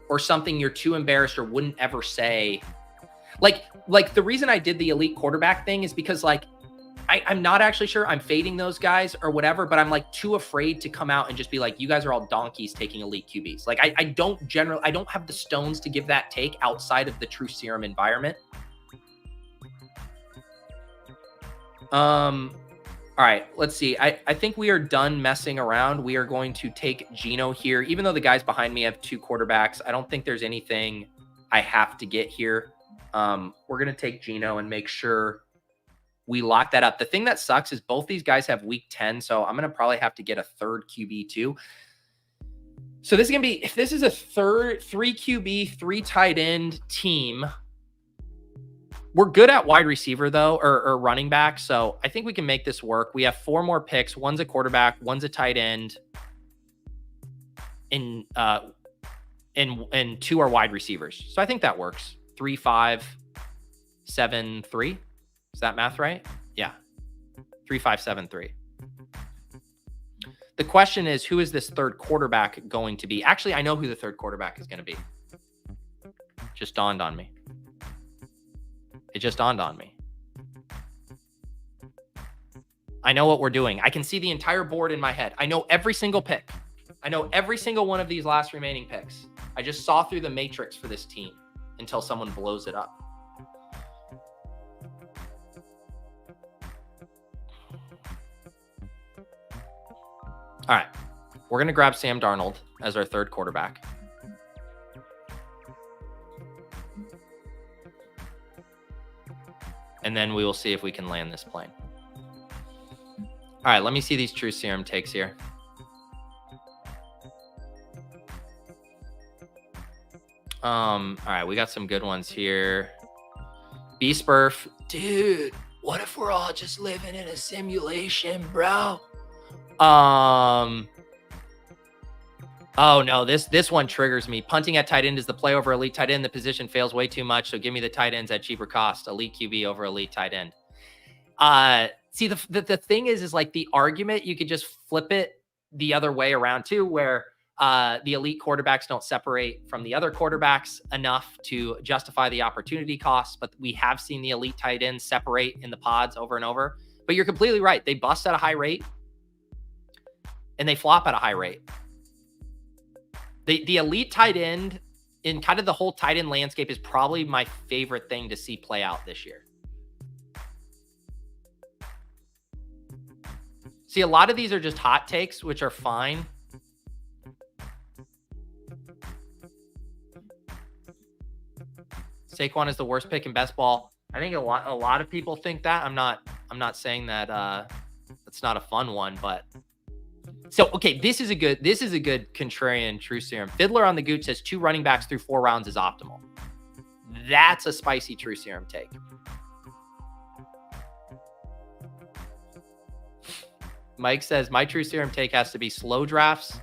Or something you're too embarrassed or wouldn't ever say. Like the reason I did the elite quarterback thing is because like, I'm not actually sure I'm fading those guys or whatever, but I'm like too afraid to come out and just be like, you guys are all donkeys taking elite QBs. Like I don't have the stones to give that take outside of the Truth Serum environment. All right, let's see. I think we are done messing around. We are going to take Geno here. Even though the guys behind me have 2 quarterbacks, I don't think there's anything I have to get here. We're going to take Geno and make sure we lock that up. The thing that sucks is both these guys have week 10, so I'm going to probably have to get a third QB too. So this is going to be, if this is a 3 QB, 3 tight end team, we're good at wide receiver though, or running back. So I think we can make this work. We have 4 more picks. One's a quarterback, one's a tight end, and 2 are wide receivers. So I think that works. 3, 5, 7, 3. Is that math right? Yeah. 3, 5, 7, 3. The question is, who is this third quarterback going to be? Actually, I know who the third quarterback is going to be. Just dawned on me. It just dawned on me. I know what we're doing. I can see the entire board in my head. I know every single pick. I know every single one of these last remaining picks. I just saw through the matrix for this team until someone blows it up. All right. We're going to grab Sam Darnold as our third quarterback. And then we will see if we can land this plane. All right, let me see these Truth Serum takes here. All right, we got some good ones here. B-Spurf. Dude, what if we're all just living in a simulation, bro? Oh no, this one triggers me. Punting at tight end is the play over elite tight end. The position fails way too much, so give me the tight ends at cheaper cost. Elite QB over elite tight end. See, the thing is like the argument, you could just flip it the other way around too, where the elite quarterbacks don't separate from the other quarterbacks enough to justify the opportunity costs, but we have seen the elite tight ends separate in the pods over and over. But you're completely right. They bust at a high rate and they flop at a high rate. The elite tight end in kind of the whole tight end landscape is probably my favorite thing to see play out this year. See, a lot of these are just hot takes, which are fine. Saquon is the worst pick in best ball. I think a lot of people think that. I'm not saying that it's not a fun one, but so okay, this is a good contrarian Truth Serum. Fiddler on the Gooch says 2 running backs through 4 rounds is optimal. That's a spicy Truth Serum take. Mike says my Truth Serum take has to be slow drafts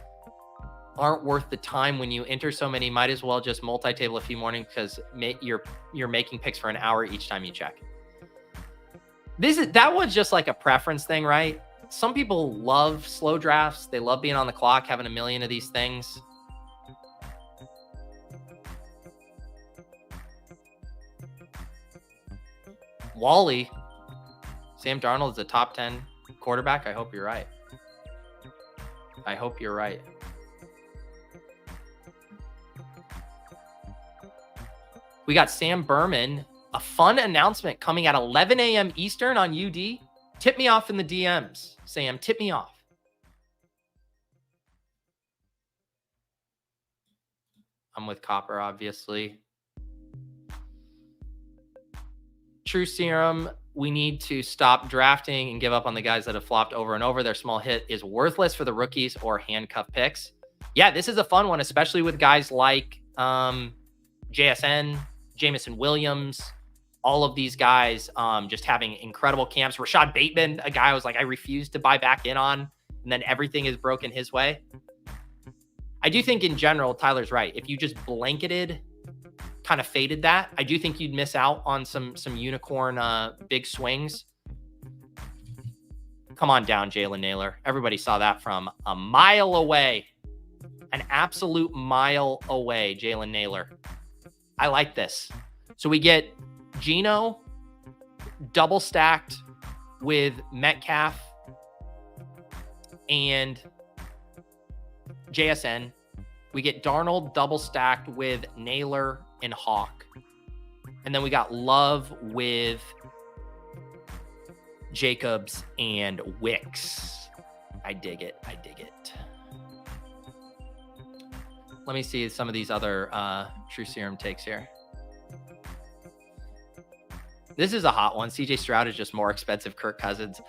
aren't worth the time when you enter so many. Might as well just multi-table a few mornings because you're making picks for an hour each time you check. That one's just like a preference thing, right? Some people love slow drafts. They love being on the clock, having a million of these things. Wally, Sam Darnold is a top 10 quarterback. I hope you're right. I hope you're right. We got Sam Berman. A fun announcement coming at 11 a.m. Eastern on UD. Tip me off in the DMs, Sam. Tip me off. I'm with Copper, obviously. Truth Serum. We need to stop drafting and give up on the guys that have flopped over and over. Their small hit is worthless for the rookies or handcuff picks. Yeah, this is a fun one, especially with guys like JSN, Jamison Williams, all of these guys just having incredible camps. Rashad Bateman, a guy I was like, I refuse to buy back in on, and then everything is broken his way. I do think in general, Tyler's right. If you just blanketed, kind of faded that, I do think you'd miss out on some unicorn big swings. Come on down, Jaylen Naylor. Everybody saw that from a mile away. An absolute mile away, Jaylen Naylor. I like this. So we get Geno double stacked with Metcalf and JSN. We get Darnold double stacked with Naylor and Hawk. And then we got Love with Jacobs, and Wicks. I dig it. I dig it. Let me see some of these other Truth Serum takes here. This is a hot one. CJ Stroud is just more expensive Kirk Cousins.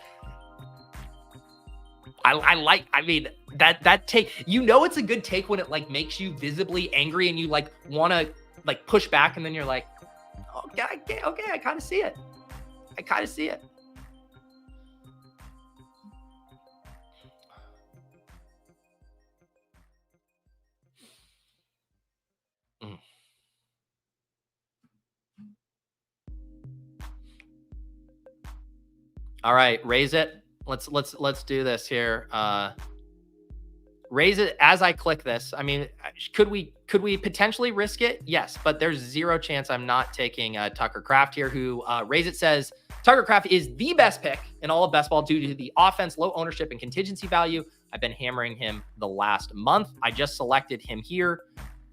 I mean, that take, you know, it's a good take when it like makes you visibly angry and you like want to like push back, and then you're like, okay, I kind of see it. I kind of see it. All right, raise it. Let's do this here. Raise it as I click this. I mean, could we potentially risk it? Yes, but there's zero chance I'm not taking Tucker Kraft here, who Raise It says Tucker Kraft is the best pick in all of best ball due to the offense, low ownership, and contingency value. I've been hammering him the last month. I just selected him here.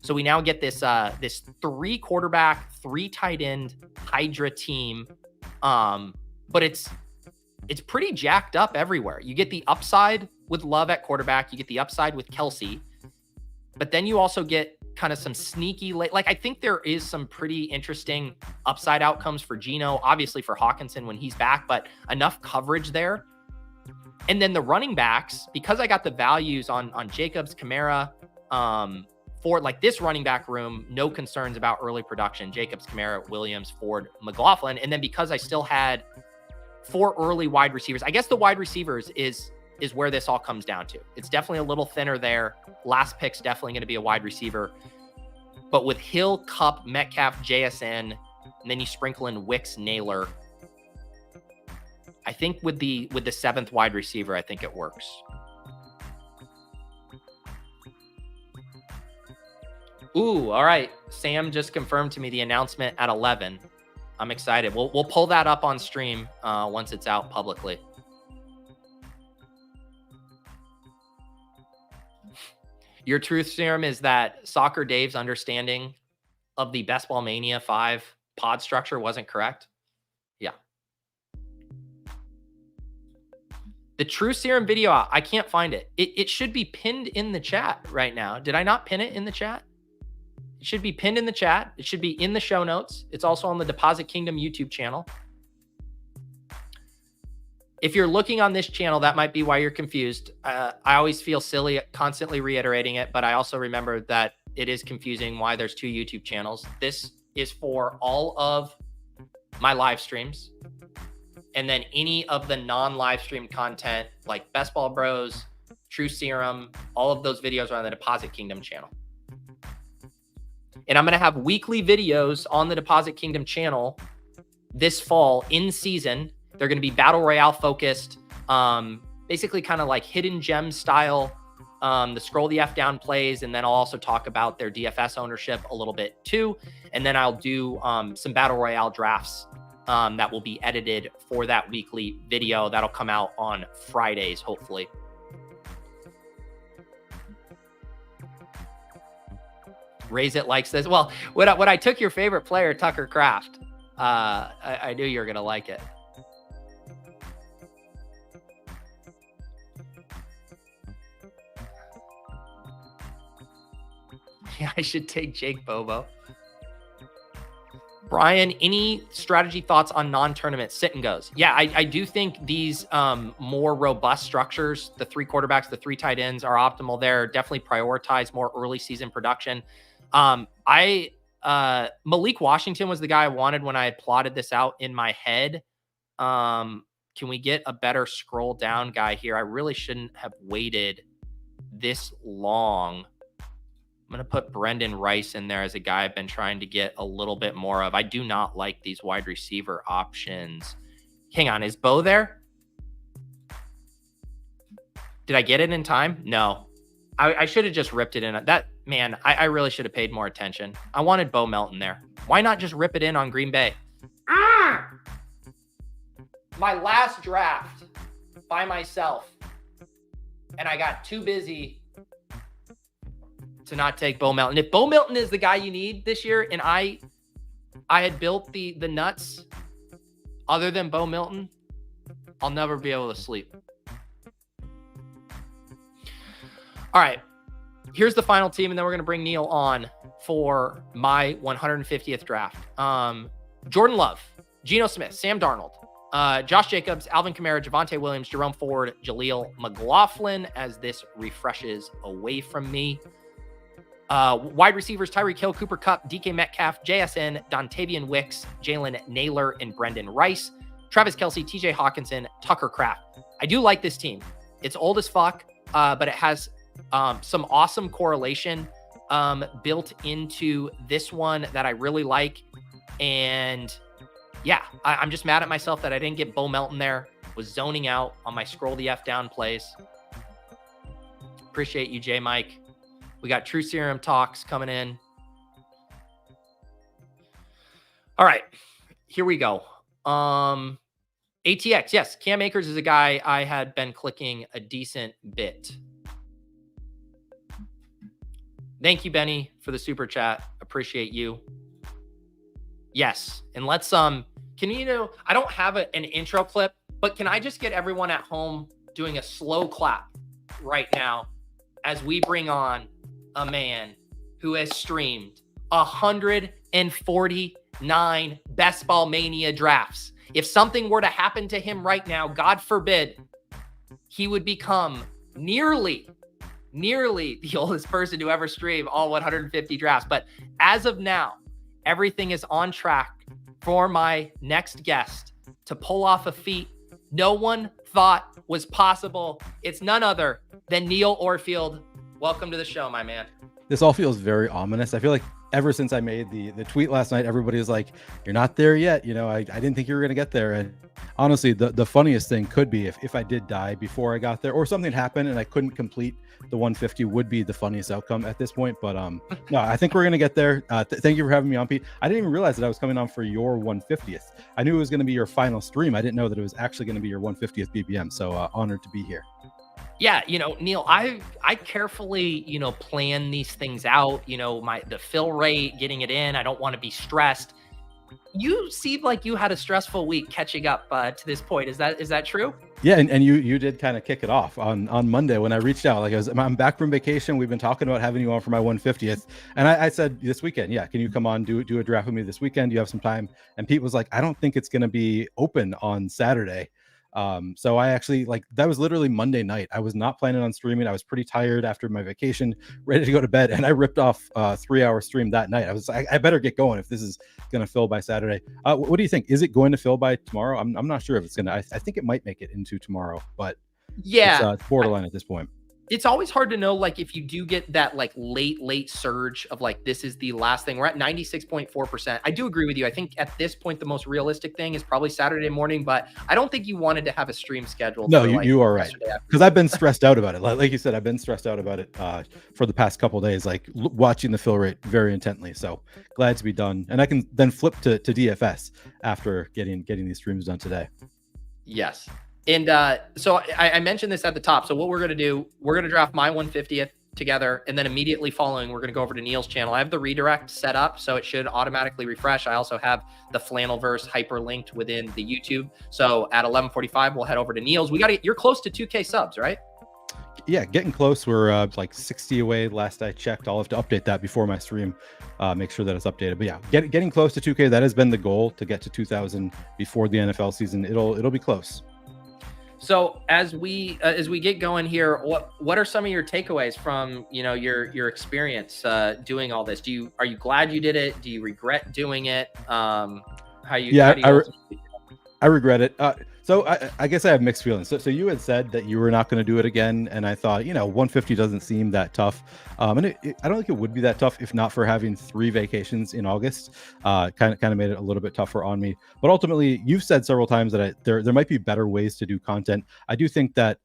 So we now get this this 3 quarterback, 3 tight end Hydra team. But it's pretty jacked up everywhere. You get the upside with Love at quarterback. You get the upside with Kelce. But then you also get kind of some sneaky late. Like, I think there is some pretty interesting upside outcomes for Geno, obviously for Hawkinson when he's back, but enough coverage there. And then the running backs, because I got the values on Jacobs, Kamara, for like this running back room, no concerns about early production. Jacobs, Kamara, Williams, Ford, McLaughlin. And then because I still had 4 early wide receivers, I guess the wide receivers is where this all comes down to. It's definitely a little thinner there. Last pick's definitely going to be a wide receiver. But with Hill, Kupp, Metcalf, JSN, and then you sprinkle in Wicks, Naylor, I think with the 7th wide receiver, I think it works. Ooh, all right. Sam just confirmed to me the announcement at 11. I'm excited. We'll pull that up on stream once it's out publicly. Your Truth Serum is that Soccer Dave's understanding of the Best Ball Mania 5 pod structure wasn't correct. Yeah. The Truth Serum video, I can't find it. It should be pinned in the chat right now. Did I not pin it in the chat? It should be pinned in the chat. It should be in the show notes. It's also on the Deposit Kingdom YouTube channel. If you're looking on this channel, that might be why you're confused. I always feel silly constantly reiterating it, but I also remember that it is confusing why there's 2 YouTube channels. This is for all of my live streams, and then any of the non-live stream content like Best Ball Bros, Truth Serum, all of those videos are on the Deposit Kingdom channel. And I'm going to have weekly videos on the Deposit Kingdom channel this fall in season. They're going to be battle royale focused, basically kind of like hidden gem style, the scroll the F down plays. And then I'll also talk about their DFS ownership a little bit too. And then I'll do some battle royale drafts that will be edited for that weekly video. That'll come out on Fridays, hopefully. Raise It likes this. Well, when I took your favorite player, Tucker Kraft, I knew you were going to like it. Yeah, I should take Jake Bobo. Brian, any strategy thoughts on non-tournament sit and goes? Yeah, I do think these more robust structures, the 3 quarterbacks, the 3 tight ends are optimal there. Definitely prioritize more early season production. Malik Washington was the guy I wanted when I had plotted this out in my head. Can we get a better scroll down guy here? I really shouldn't have waited this long. I'm going to put Brendan Rice in there as a guy I've been trying to get a little bit more of. I do not like these wide receiver options. Hang on, is Bo there? Did I get it in time? No. I should have just ripped it in. That, man, I really should have paid more attention. I wanted Bo Melton there. Why not just rip it in on Green Bay? My last draft by myself, and I got too busy to not take Bo Melton. If Bo Melton is the guy you need this year, and I had built the nuts other than Bo Melton, I'll never be able to sleep. All right. Here's the final team, and then we're going to bring Neil on for my 150th draft. Jordan Love, Geno Smith, Sam Darnold, Josh Jacobs, Alvin Kamara, Javonte Williams, Jerome Ford, Jaleel McLaughlin, as this refreshes away from me. Wide receivers, Tyreek Hill, Cooper Kupp, DK Metcalf, JSN, Dontavian Wicks, Jalen Naylor, and Brendan Rice, Travis Kelce, TJ Hawkinson, Tucker Kraft. I do like this team. It's old as fuck, but it has some awesome correlation built into this one that I really like. And yeah, I'm just mad at myself that I didn't get Bo Melton there. Was zoning out on my scroll the F down plays. Appreciate you, J Mike. We got Truth Serum talks coming in. All right, here we go. ATX, yes, Cam Akers is a guy I had been clicking a decent bit. Thank you, Benny, for the super chat. Appreciate you. Yes, and let's can you I don't have an intro clip, but can I just get everyone at home doing a slow clap right now as we bring on a man who has streamed 149 Best Ball Mania drafts. If something were to happen to him right now, God forbid, he would become nearly the oldest person to ever stream all 150 drafts. But as of now, everything is on track for my next guest to pull off a feat no one thought was possible. It's none other than Neil Orfield. Welcome to the show, my man. This all feels very ominous. I feel like ever since I made the tweet last night, everybody was like, you're not there yet. You know, I didn't think you were going to get there. And honestly, the funniest thing could be if I did die before I got there or something happened and I couldn't complete the 150 would be the funniest outcome at this point. But no, I think we're going to get there. Thank you for having me on, Pete. I didn't even realize that I was coming on for your 150th. I knew it was going to be your final stream. I didn't know that it was actually going to be your 150th BBM. So honored to be here. Yeah, Neil, I carefully, plan these things out, the fill rate, getting it in. I don't want to be stressed. You seem like you had a stressful week catching up to this point. Is that true? Yeah, and you did kind of kick it off on Monday when I reached out. Like I'm back from vacation. We've been talking about having you on for my 150th, and I said this weekend, yeah, can you come on do a draft with me this weekend? Do you have some time? And Pete was like, I don't think it's going to be open on Saturday. So I actually that was literally Monday night. I was not planning on streaming. I was pretty tired after my vacation, ready to go to bed. And I ripped off a 3-hour stream that night. I was like, I better get going if this is going to fill by Saturday. What do you think? Is it going to fill by tomorrow? I'm not sure if it's going to, I think it might make it into tomorrow, but yeah, it's borderline at this point. It's always hard to know, if you do get that late surge of this is the last thing. We're at 96.4%. I do agree with you. I think at this point, the most realistic thing is probably Saturday morning, but I don't think you wanted to have a stream scheduled. No, you are right. Because I've been stressed out about it. Like you said, I've been stressed out about it for the past couple of days, watching the fill rate very intently. So glad to be done. And I can then flip to DFS after getting these streams done today. Yes. And so I mentioned this at the top. So what we're going to do, we're going to draft my 150th together. And then immediately following, we're going to go over to Neil's channel. I have the redirect set up, so it should automatically refresh. I also have the Flannelverse hyperlinked within the YouTube. So at 11:45, we'll head over to Neil's. You're close to 2K subs, right? Yeah, getting close. We're 60 away. Last I checked. I'll have to update that before my stream. Make sure that it's updated. But yeah, getting close to 2K. That has been the goal, to get to 2,000 before the NFL season. It'll be close. So as we get going here, what are some of your takeaways from your experience doing all this? Are you glad you did it? Do you regret doing it? I regret it. So I guess I have mixed feelings. So you had said that you were not going to do it again, and I thought 150 doesn't seem that tough. And I don't think it would be that tough if not for having 3 vacations in August. Kind of made it a little bit tougher on me. But ultimately, you've said several times that there might be better ways to do content. I do think that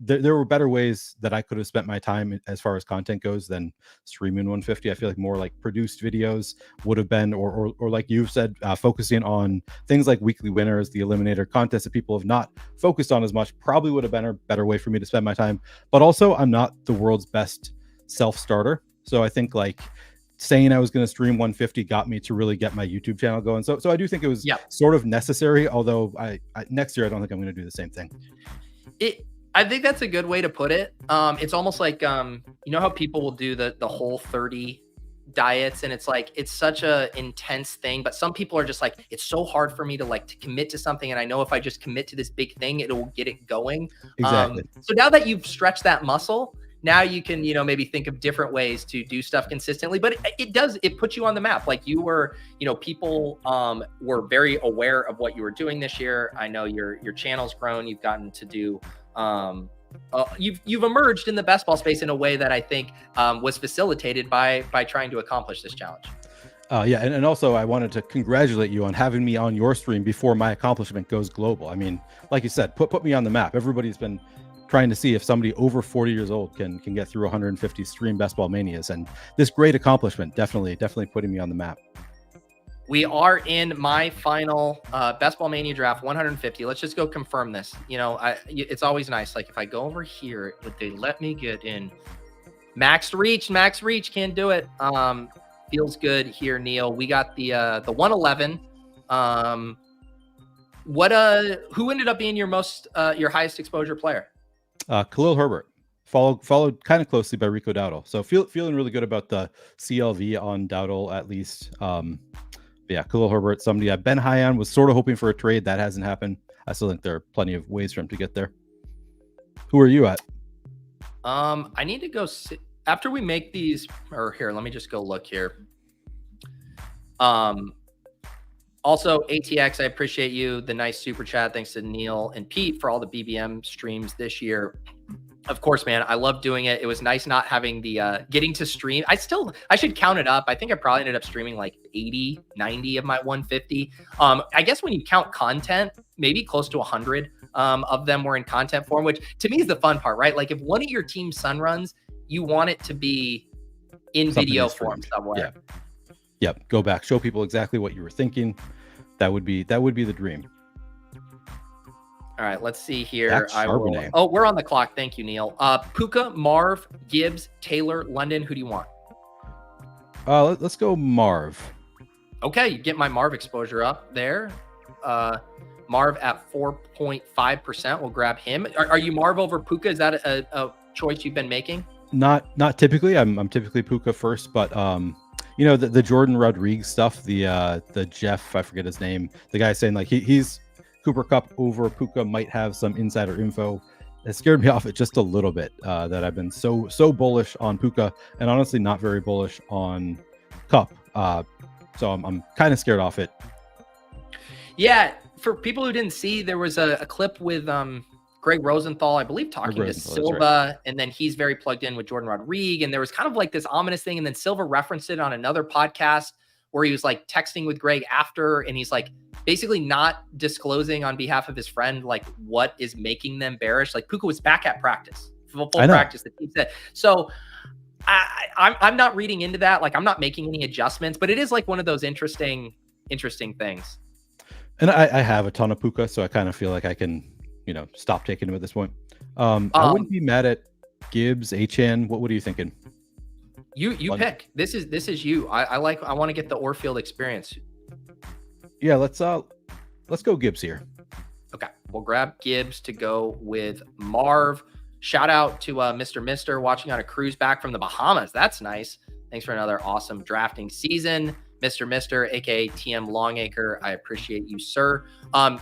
there were better ways that I could have spent my time as far as content goes than streaming 150. I feel like more produced videos would have been, or like you've said, focusing on things like weekly winners, the eliminator contests that people have not focused on as much, probably would have been a better way for me to spend my time. But also, I'm not the world's best self-starter. So I think saying I was going to stream 150 got me to really get my YouTube channel going. So I do think it was sort of necessary, although I next year I don't think I'm going to do the same thing. I think that's a good way to put it. It's almost like you know how people will do the Whole30 diets, and it's like it's such a intense thing, but some people are just like, it's so hard for me to commit to something, and I know if I just commit to this big thing, it will get it going. Exactly. So now that you've stretched that muscle, now you can, maybe think of different ways to do stuff consistently, but it puts you on the map. Like you were, people were very aware of what you were doing this year. I know your channel's grown. You've gotten to do, you've emerged in the best ball space in a way that I think was facilitated by trying to accomplish this challenge. Yeah, and also I wanted to congratulate you on having me on your stream before my accomplishment goes global. I mean, like you said, put me on the map. Everybody's been trying to see if somebody over 40 years old can get through 150 stream best ball manias, and this great accomplishment definitely putting me on the map. We are in my final best ball mania draft 150. Let's just go confirm this. It's always nice. Like if I go over here, would they let me get in max reach? Can't do it. Feels good here, Neil. We got the 111. Who ended up being your highest exposure player? Khalil Herbert, followed kind of closely by Rico Dowdle. So feeling really good about the CLV on Dowdle at least. Yeah, Khalil Herbert, somebody I've been high on, was sort of hoping for a trade. That hasn't happened. I still think there are plenty of ways for him to get there. Who are you at? I need to go after we make these, or here, let me just go look here. Also, ATX, I appreciate you. The nice super chat. Thanks to Neil and Pete for all the BBM streams this year. Of course, man, I love doing it. It was nice not having the getting to stream. I should count it up. I think I probably ended up streaming like 80, 90 of my 150. I guess when you count content, maybe close to 100 of them were in content form, which to me is the fun part, right? Like if one of your team's sun runs, you want it to be in video form somewhere. Yeah. Yep. Go back, show people exactly what you were thinking. That would be the dream. All right, let's see here. Charbonnet. Oh, we're on the clock. Thank you, Neil. Puka, Marv, Gibbs, Taylor, London. Who do you want? Let's go Marv. Okay, you get my Marv exposure up there. Marv at 4.5%. We'll grab him. Are you Marv over Puka? Is that a choice you've been making? Not typically. I'm typically Puka first, but the Jordan Rodriguez stuff, the Jeff, I forget his name, the guy saying like he's Cooper Kupp over Puka might have some insider info. It scared me off it just a little bit, that I've been so bullish on Puka and honestly not very bullish on Kupp. So I'm kind of scared off it. Yeah, for people who didn't see, there was a clip with Greg Rosenthal, I believe, talking to Silva, right. And then he's very plugged in with Jordan Rodriguez, and there was kind of like this ominous thing, and then Silva referenced it on another podcast where he was like texting with Greg after, and he's like basically not disclosing on behalf of his friend like what is making them bearish. Like Puka was back at practice, full practice, the team said. So I'm not reading into that. Like I'm not making any adjustments, but it is like one of those interesting things. And I have a ton of Puka, so I kind of feel like I can, stop taking him at this point. I wouldn't be mad at Gibbs, Achane. What are you thinking? You pick. This is you. I want to get the Orfield experience. Yeah, let's go Gibbs here. Okay, we'll grab Gibbs to go with Marv. Shout out to Mr. watching on a cruise back from the Bahamas. That's nice. Thanks for another awesome drafting season, Mr. aka TM Longacre. I appreciate you, sir.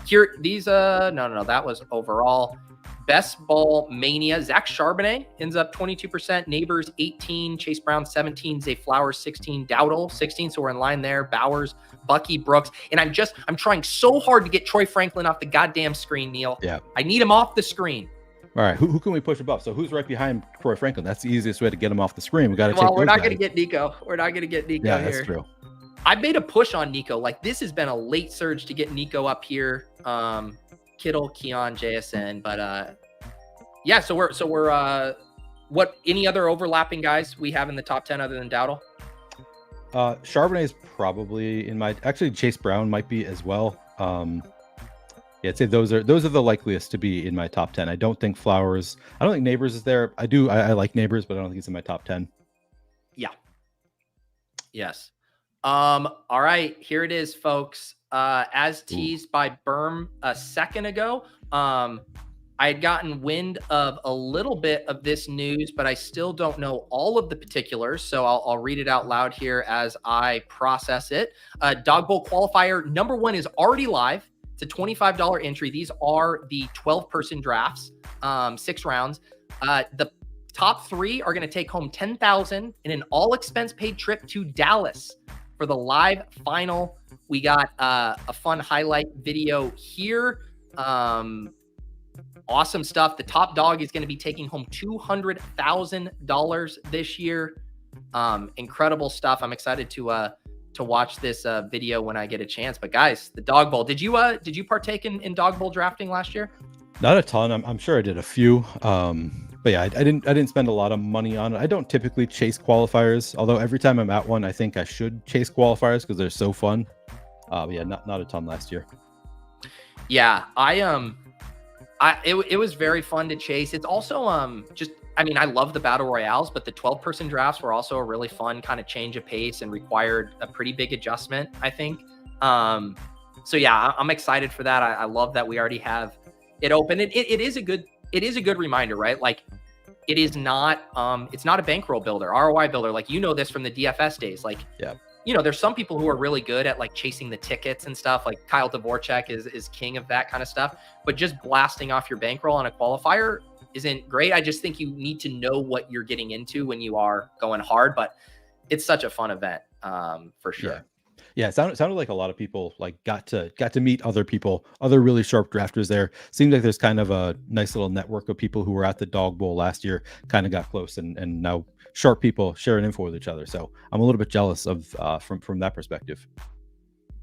Here these no, that was overall. Best ball mania. Zach Charbonnet ends up 22%. Neighbors 18. Chase Brown 17. Zay Flowers 16. Dowdle 16. So we're in line there. Bowers, Bucky, Brooks, and I'm trying so hard to get Troy Franklin off the goddamn screen, Neil. Yeah, I need him off the screen. All right, who can we push above? So who's right behind Troy Franklin? That's the easiest way to get him off the screen. We got to take. Well, we're not going to get Nico. We're not going to get Nico here. Yeah, that's true. I made a push on Nico. Like this has been a late surge to get Nico up here. Kittle, Keon, JSN, but yeah. So we're what? Any other overlapping guys we have in the top 10 other than Dowdle? Charbonnet is probably in my. Actually, Chase Brown might be as well. Yeah, I'd say those are the likeliest to be in my top 10. I don't think Flowers. I don't think Neighbors is there. I like Neighbors, but I don't think he's in my top 10. Yeah. Yes. All right, here it is, folks. As teased by Berm a second ago, I had gotten wind of a little bit of this news, but I still don't know all of the particulars. So I'll read it out loud here as I process it. Dawg Bowl qualifier number 1 is already live. It's a $25 entry. These are the 12-person drafts, 6 rounds. The top 3 are going to take home $10,000 in an all-expense-paid trip to Dallas for the live final. We got a fun highlight video here. Awesome stuff. The top dog is going to be taking home $200,000 this year. Incredible stuff. I'm excited to watch this video when I get a chance. But guys, the Dawg Bowl. Did you partake in Dawg Bowl drafting last year? Not a ton. I'm sure I did a few. But yeah, I didn't spend a lot of money on it. I don't typically chase qualifiers, although every time I'm at one, I think I should chase qualifiers because they're so fun. But yeah, not a ton last year. Yeah, it was very fun to chase. It's also I love the battle royales, but the 12-person drafts were also a really fun kind of change of pace and required a pretty big adjustment, I think. So yeah, I'm excited for that. I love that we already have it open. It is a good reminder, right? Like it's not a bankroll builder, ROI builder. Like, this from the DFS days. Like, yeah. There's some people who are really good at like chasing the tickets and stuff. Like Kyle Dvorak is king of that kind of stuff. But just blasting off your bankroll on a qualifier isn't great. I just think you need to know what you're getting into when you are going hard. But it's such a fun event, for sure. Yeah, it sounded like a lot of people like got to meet other people, other really sharp drafters there. Seems like there's kind of a nice little network of people who were at the Dawg Bowl last year, kind of got close, and now sharp people sharing info with each other. So I'm a little bit jealous of from that perspective.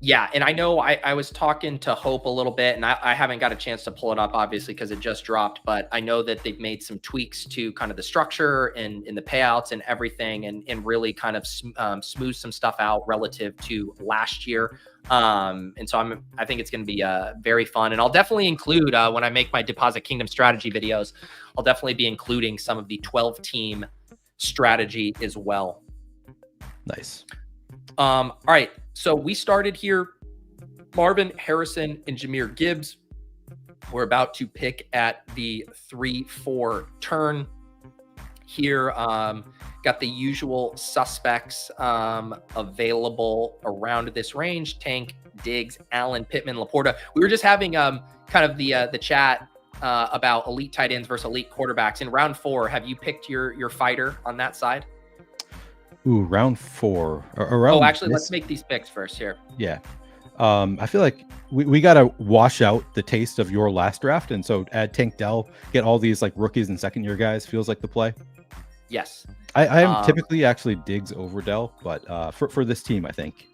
Yeah, and I know I was talking to Hope a little bit, and I haven't got a chance to pull it up, obviously, because it just dropped. But I know that they've made some tweaks to kind of the structure and in the payouts and everything, and really kind of smooth some stuff out relative to last year. And so I think it's going to be very fun. And I'll definitely include, when I make my Deposit Kingdom strategy videos, I'll definitely be including some of the 12-team strategy as well. Nice. All right. So we started here, Marvin Harrison and Jahmyr Gibbs. We're about to pick at the 3-4 turn here. Got the usual suspects available around this range: Tank, Diggs, Allen, Pittman, Laporta. We were just having kind of the chat about elite tight ends versus elite quarterbacks. In round 4, have you picked your fighter on that side? Ooh, round 4. Let's make these picks first here. Yeah. I feel like we got to wash out the taste of your last draft. And so add Tank Dell, get all these like rookies and second-year guys feels like the play. Yes. I am typically actually Diggs over Dell, but for this team, I think.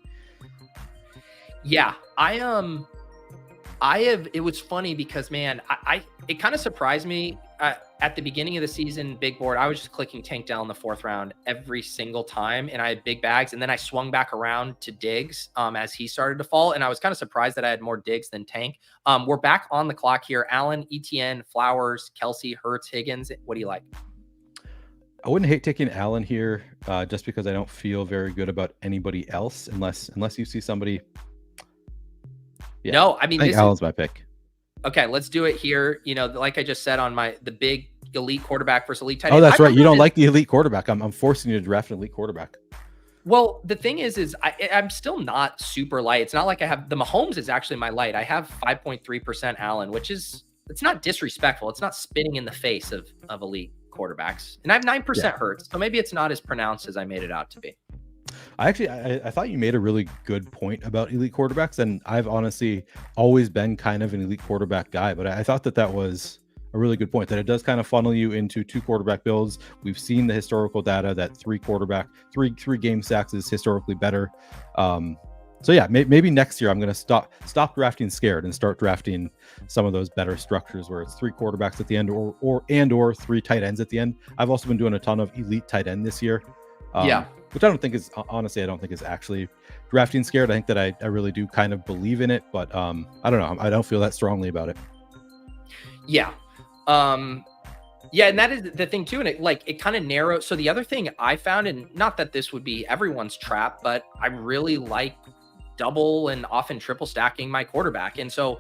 Yeah, it was funny because, man, it kind of surprised me at the beginning of the season. Big board, I was just clicking Tank down in the 4th round every single time, and I had big bags. And then I swung back around to Diggs as he started to fall, and I was kind of surprised that I had more Diggs than Tank. We're back on the clock here. Allen, Etienne, Flowers, Kelce, Hurts, Higgins. What do you like? I wouldn't hate taking Allen here, just because I don't feel very good about anybody else, unless you see somebody. Yeah. No, I mean, Allen's my pick. Okay, let's do it here. Like I just said on the big elite quarterback versus elite tight end. Oh, that's right. You don't like the elite quarterback. I'm forcing you to draft an elite quarterback. Well, the thing is I'm still not super light. It's not like I have the Mahomes is actually my light. I have 5.3% Allen, which is, it's not disrespectful. It's not spitting in the face of elite quarterbacks. And I have 9% Hurts, so maybe it's not as pronounced as I made it out to be. I thought you made a really good point about elite quarterbacks, and I've honestly always been kind of an elite quarterback guy, but I thought that was a really good point, that it does kind of funnel you into 2 quarterback builds. We've seen the historical data that 3 game sacks is historically better. So yeah, maybe next year I'm going to stop drafting scared and start drafting some of those better structures where it's 3 quarterbacks at the end or 3 tight ends at the end. I've also been doing a ton of elite tight end this year. Which I don't think is actually drafting scared. I think that I really do kind of believe in it, but I don't know. I don't feel that strongly about it. Yeah. Yeah, and that is the thing too. And it kind of narrows. So the other thing I found, and not that this would be everyone's trap, but I really like double and often triple stacking my quarterback. And so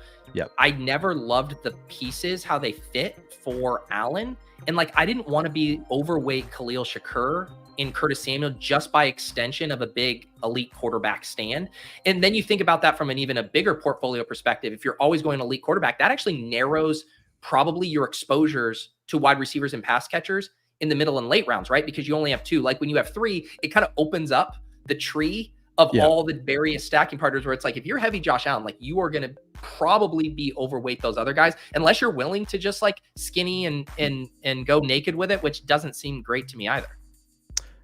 I never loved the pieces, how they fit for Allen. And I didn't want to be overweight Khalil Shakur in Curtis Samuel just by extension of a big elite quarterback stand. And then you think about that from even a bigger portfolio perspective. If you're always going elite quarterback, that actually narrows probably your exposures to wide receivers and pass catchers in the middle and late rounds, right? Because you only have two. When you have three, it kind of opens up the tree of all the various stacking partners where it's if you're heavy Josh Allen, you are going to probably be overweight those other guys, unless you're willing to just skinny and go naked with it, which doesn't seem great to me either.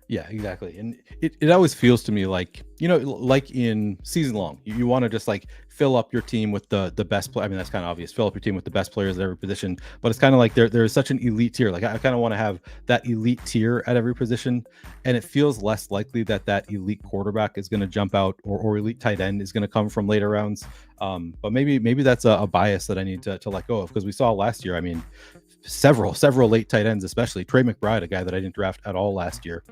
Yeah, exactly. And it always feels to me in season long, you want to just fill up your team with the best play. I mean, that's kind of obvious. Fill up your team with the best players at every position, but it's kind of there's such an elite tier. I kind of want to have that elite tier at every position, and it feels less likely that elite quarterback is going to jump out or elite tight end is going to come from later rounds. But maybe that's a bias that I need to let go of, because we saw last year. I mean, several late tight ends, especially Trey McBride, a guy that I didn't draft at all last year.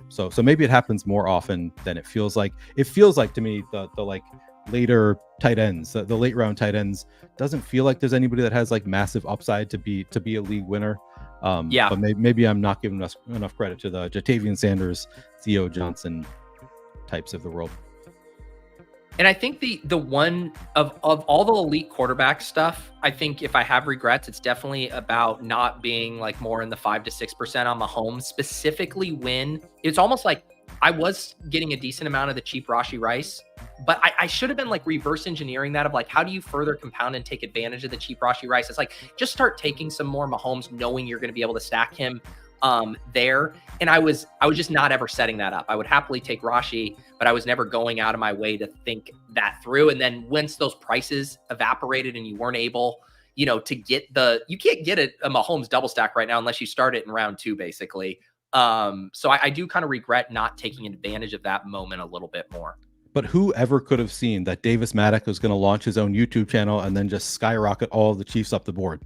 So maybe it happens more often than it feels like. It feels like to me the later tight ends, the late round tight ends, doesn't feel like there's anybody that has massive upside to be a league winner. But maybe I'm not giving us enough credit to the Jatavian Sanders, Theo Johnson types of the world. And I think the one of all the elite quarterback stuff, I think if I have regrets, it's definitely about not being more in the 5 to 6% on Mahomes, specifically when it's almost I was getting a decent amount of the cheap Rashee Rice, but I should have been reverse engineering that of how do you further compound and take advantage of the cheap Rashee Rice? It's just start taking some more Mahomes, knowing you're going to be able to stack him there. And I was just not ever setting that up. I would happily take Rashee, but I was never going out of my way to think that through. And then once those prices evaporated and you weren't able, to get you can't get a Mahomes double stack right now unless you start it in round 2, basically. So I do kind of regret not taking advantage of that moment a little bit more. But whoever could have seen that Davis Maddock was going to launch his own YouTube channel and then just skyrocket all of the Chiefs up the board?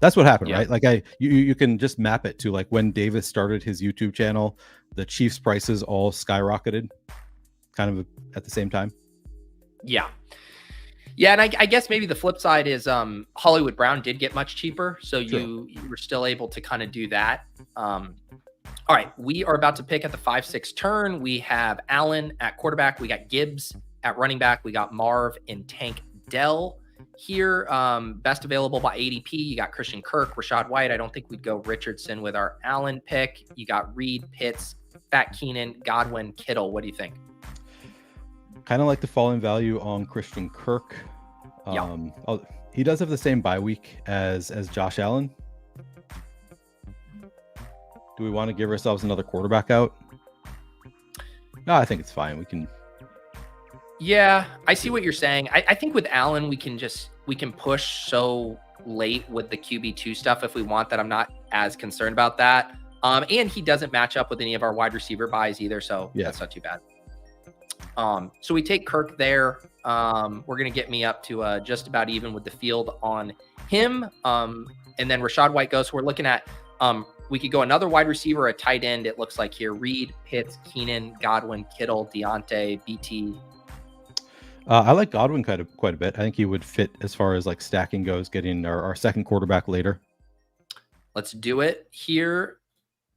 That's what happened, right? You can just map it to when Davis started his YouTube channel, the Chiefs prices all skyrocketed kind of at the same time. Yeah. And I guess maybe the flip side is Hollywood Brown did get much cheaper. So you were still able to kind of do that. All right. We are about to pick at the 5-6 turn. We have Allen at quarterback. We got Gibbs at running back. We got Marv and Tank Dell here. Best available by ADP. You got Christian Kirk, Rachaad White. I don't think we'd go Richardson with our Allen pick. You got Reed, Pitts, Fat Keenan, Godwin, Kittle. What do you think? Kind of like the fall in value on Christian Kirk. He does have the same bye week as Josh Allen. Do we want to give ourselves another quarterback out? No, I think it's fine. We can. Yeah, I see what you're saying. I think with Allen, we can push so late with the QB2 stuff if we want that. I'm not as concerned about that. And he doesn't match up with any of our wide receiver buys either. So that's not too bad. So we take Kirk there. We're going to get me up to just about even with the field on him. And then Rachaad White goes. So we're looking at, we could go another wide receiver, a tight end. It looks like here, Reed, Pitts, Keenan, Godwin, Kittle, Deontay, BT. I like Godwin quite a bit. I think he would fit as far as stacking goes, getting our second quarterback later. Let's do it here.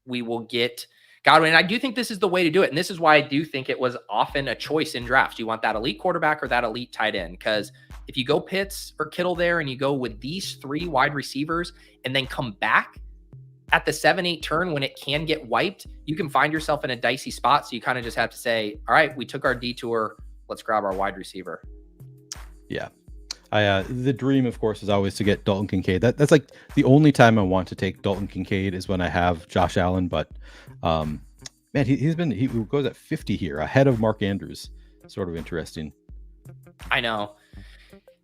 We will get Godwin. And I do think this is the way to do it. And this is why I do think it was often a choice in drafts. Do you want that elite quarterback or that elite tight end? Because if you go Pitts or Kittle there and you go with these 3 wide receivers and then come back at the 7-8 turn when it can get wiped, you can find yourself in a dicey spot. So you kind of just have to say, all right, we took our detour. Let's grab our wide receiver. Yeah. The dream, of course, is always to get Dalton Kincaid. That's the only time I want to take Dalton Kincaid is when I have Josh Allen. But man, he goes at 50 here, ahead of Mark Andrews. Sort of interesting. I know.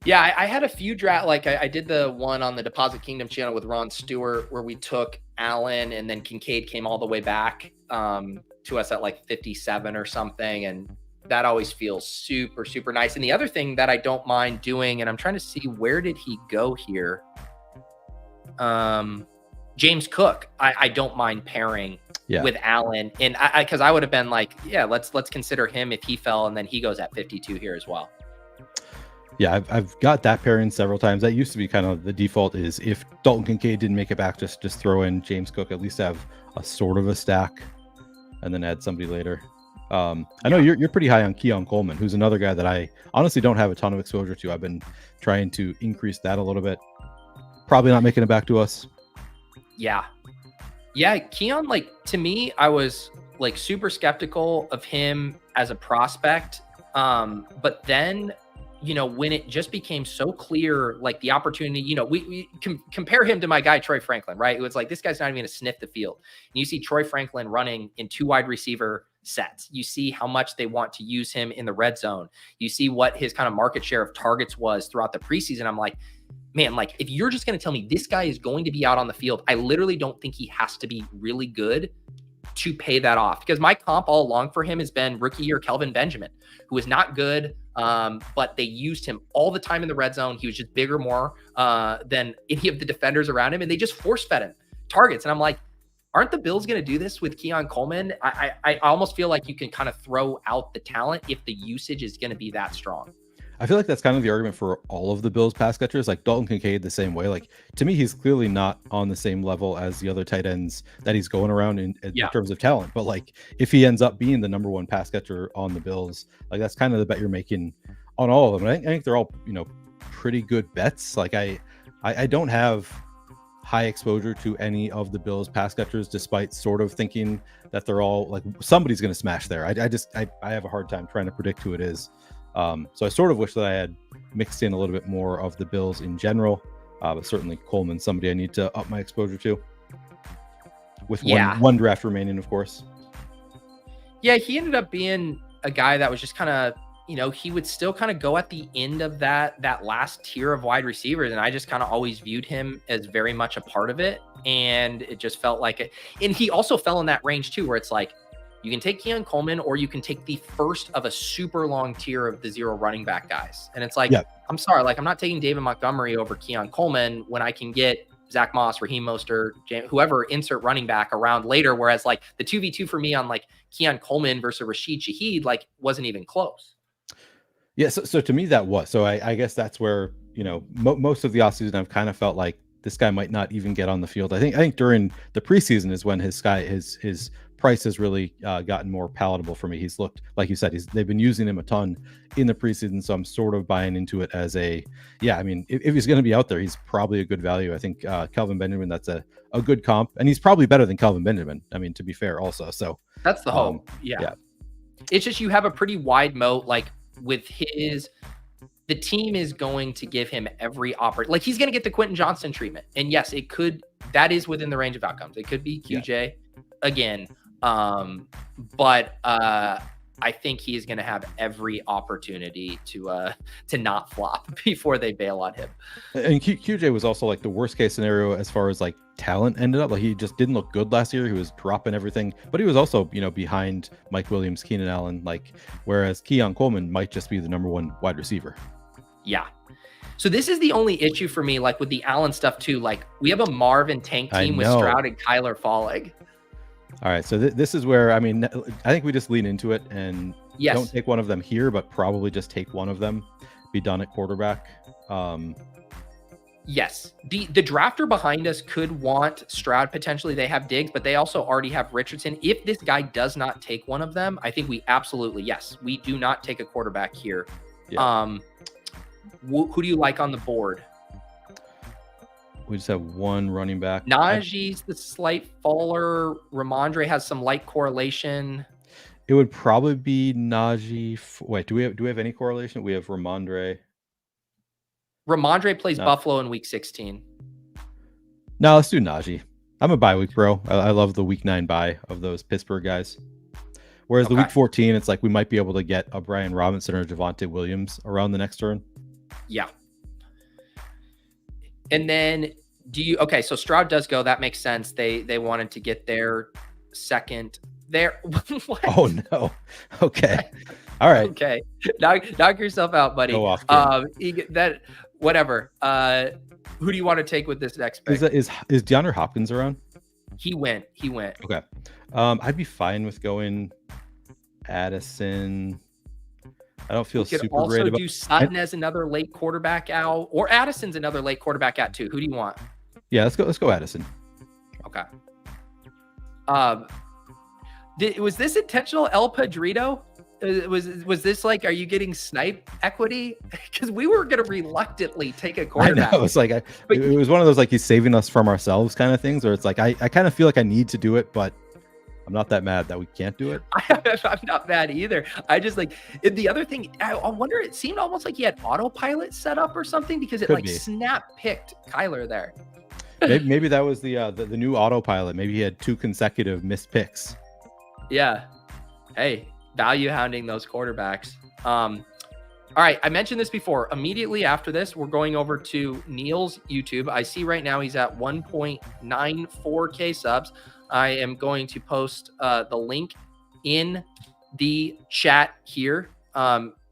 Yeah, I had a few draft. I did the one on the Deposit Kingdom channel with Ron Stewart where we took Allen and then Kincaid came all the way back to us at 57 or something, and that always feels super, super nice. And the other thing that I don't mind doing, and I'm trying to see where did he go here? James Cook, I don't mind pairing with Allen, and because I would have been like, yeah, let's consider him if he fell, and then he goes at 52 here as well. Yeah, I've got that pairing several times. That used to be kind of the default, is if Dalton Kincaid didn't make it back, just throw in James Cook, at least have a sort of a stack, and then add somebody later. I know you're pretty high on Keon Coleman, who's another guy that I honestly don't have a ton of exposure to. I've been trying to increase that a little bit. Probably not making it back to us. Yeah. Keon, like, to me, I was like super skeptical of him as a prospect. But then, when it just became so clear, like the opportunity, we compare him to my guy, Troy Franklin, right? It was like, this guy's not even going to sniff the field. And you see Troy Franklin running in 2 wide receiver sets. You see how much they want to use him in the red zone. You see what his kind of market share of targets was throughout the preseason. I'm like, man, like, if you're just going to tell me this guy is going to be out on the field, I literally don't think he has to be really good to pay that off, because my comp all along for him has been rookie year Kelvin Benjamin, who is not good. But they used him all the time in the red zone. He was just bigger more than any of the defenders around him, and they just force fed him targets. And I'm like, aren't the Bills going to do this with Keon Coleman? I almost feel like you can kind of throw out the talent if the usage is going to be that strong. I feel like that's kind of the argument for all of the Bills pass catchers, like Dalton Kincaid the same way. Like, to me, he's clearly not on the same level as the other tight ends that he's going around in terms of talent. But like, if he ends up being the number 1 pass catcher on the Bills, like, that's kind of the bet you're making on all of them. I think they're all, pretty good bets. Like, I don't have high exposure to any of the Bills pass catchers, despite sort of thinking that they're all like, somebody's going to smash there. I have a hard time trying to predict who it is. So I sort of wish that I had mixed in a little bit more of the Bills in general, but certainly Coleman, somebody I need to up my exposure to, with one draft remaining, of course. Yeah, he ended up being a guy that was just kind of, he would still kind of go at the end of that last tier of wide receivers, and I just kind of always viewed him as very much a part of it, and it just felt like it. And he also fell in that range too, where it's like, you can take Keon Coleman, or you can take the first of a super long tier of the 0 running back guys. And it's like, I'm sorry, like, I'm not taking David Montgomery over Keon Coleman when I can get Zach Moss, Raheem Mostert, whoever, insert running back around later. Whereas like the 2v2 for me on like Keon Coleman versus Rashid Shaheed, like, wasn't even close. Yeah. So to me, that was, so I guess that's where, most of the offseason, I've kind of felt like this guy might not even get on the field. I think during the preseason is when his price has really gotten more palatable for me. He's looked, like you said, they've been using him a ton in the preseason, so I'm sort of buying into it as if he's going to be out there, he's probably a good value. I think Kelvin Benjamin, that's a good comp, and he's probably better than Kelvin Benjamin, I mean, to be fair also. So that's the hope. Yeah. It's just, you have a pretty wide moat, like, with the team is going to give him every opportunity. Like, he's going to get the Quentin Johnston treatment. And yes, that is within the range of outcomes. It could be QJ again. But I think he is going to have every opportunity to not flop before they bail on him. And QJ was also like the worst case scenario as far as like talent ended up. Like, he just didn't look good last year. He was dropping everything, but he was also, behind Mike Williams, Keenan Allen, like, whereas Keon Coleman might just be the number 1 wide receiver. Yeah. So this is the only issue for me, like with the Allen stuff too. Like, we have a Marvin tank team with Stroud and Kyler falling. All right, so this is where, I mean, I think we just lean into it and don't take one of them here, but probably just take one of them, be done at quarterback. Yes, the drafter behind us could want Stroud potentially. They have Diggs, but they also already have Richardson. If this guy does not take one of them, I think we absolutely, we do not take a quarterback here. Yeah. Who do you like on the board? We just have one running back. Najee's the slight faller. Ramondre has some light correlation. It would probably be Najee. Wait, do we have any correlation? We have Ramondre. Ramondre plays Buffalo in week 16. No, let's do Najee. I'm a bye week bro. I love the week 9 bye of those Pittsburgh guys. Whereas the week 14, it's like we might be able to get a Brian Robinson or Javonte Williams around the next turn. Yeah. And then so Stroud does go. That makes sense. They wanted to get their second there. What? Oh no. Okay. All right. Okay. Knock yourself out, buddy. Go off. Whatever. Who do you want to take with this next pick? Is DeAndre Hopkins around? He went. Okay. I'd be fine with going Addison. I don't feel super also great about. Do Sutton as another late quarterback out, or Addison's another late quarterback out too. Who do you want? Yeah, let's go Addison. Okay. Was this intentional El Padrino? Was this like, are you getting snipe equity? Because we were going to reluctantly take a quarterback. I know. It's like it was one of those like he's saving us from ourselves kind of things, or it's like I kind of feel like I need to do it, but I'm not that mad that we can't do it. I'm not mad either. I just like the other thing. I wonder. It seemed almost like he had autopilot set up or something because it snap picked Kyler there. Maybe that was the new autopilot. Maybe he had 2 consecutive missed picks. Yeah. Hey, value hounding those quarterbacks. All right. I mentioned this before. Immediately after this, we're going over to Neil's YouTube. I see right now he's at 1.94K subs. I am going to post the link in the chat here.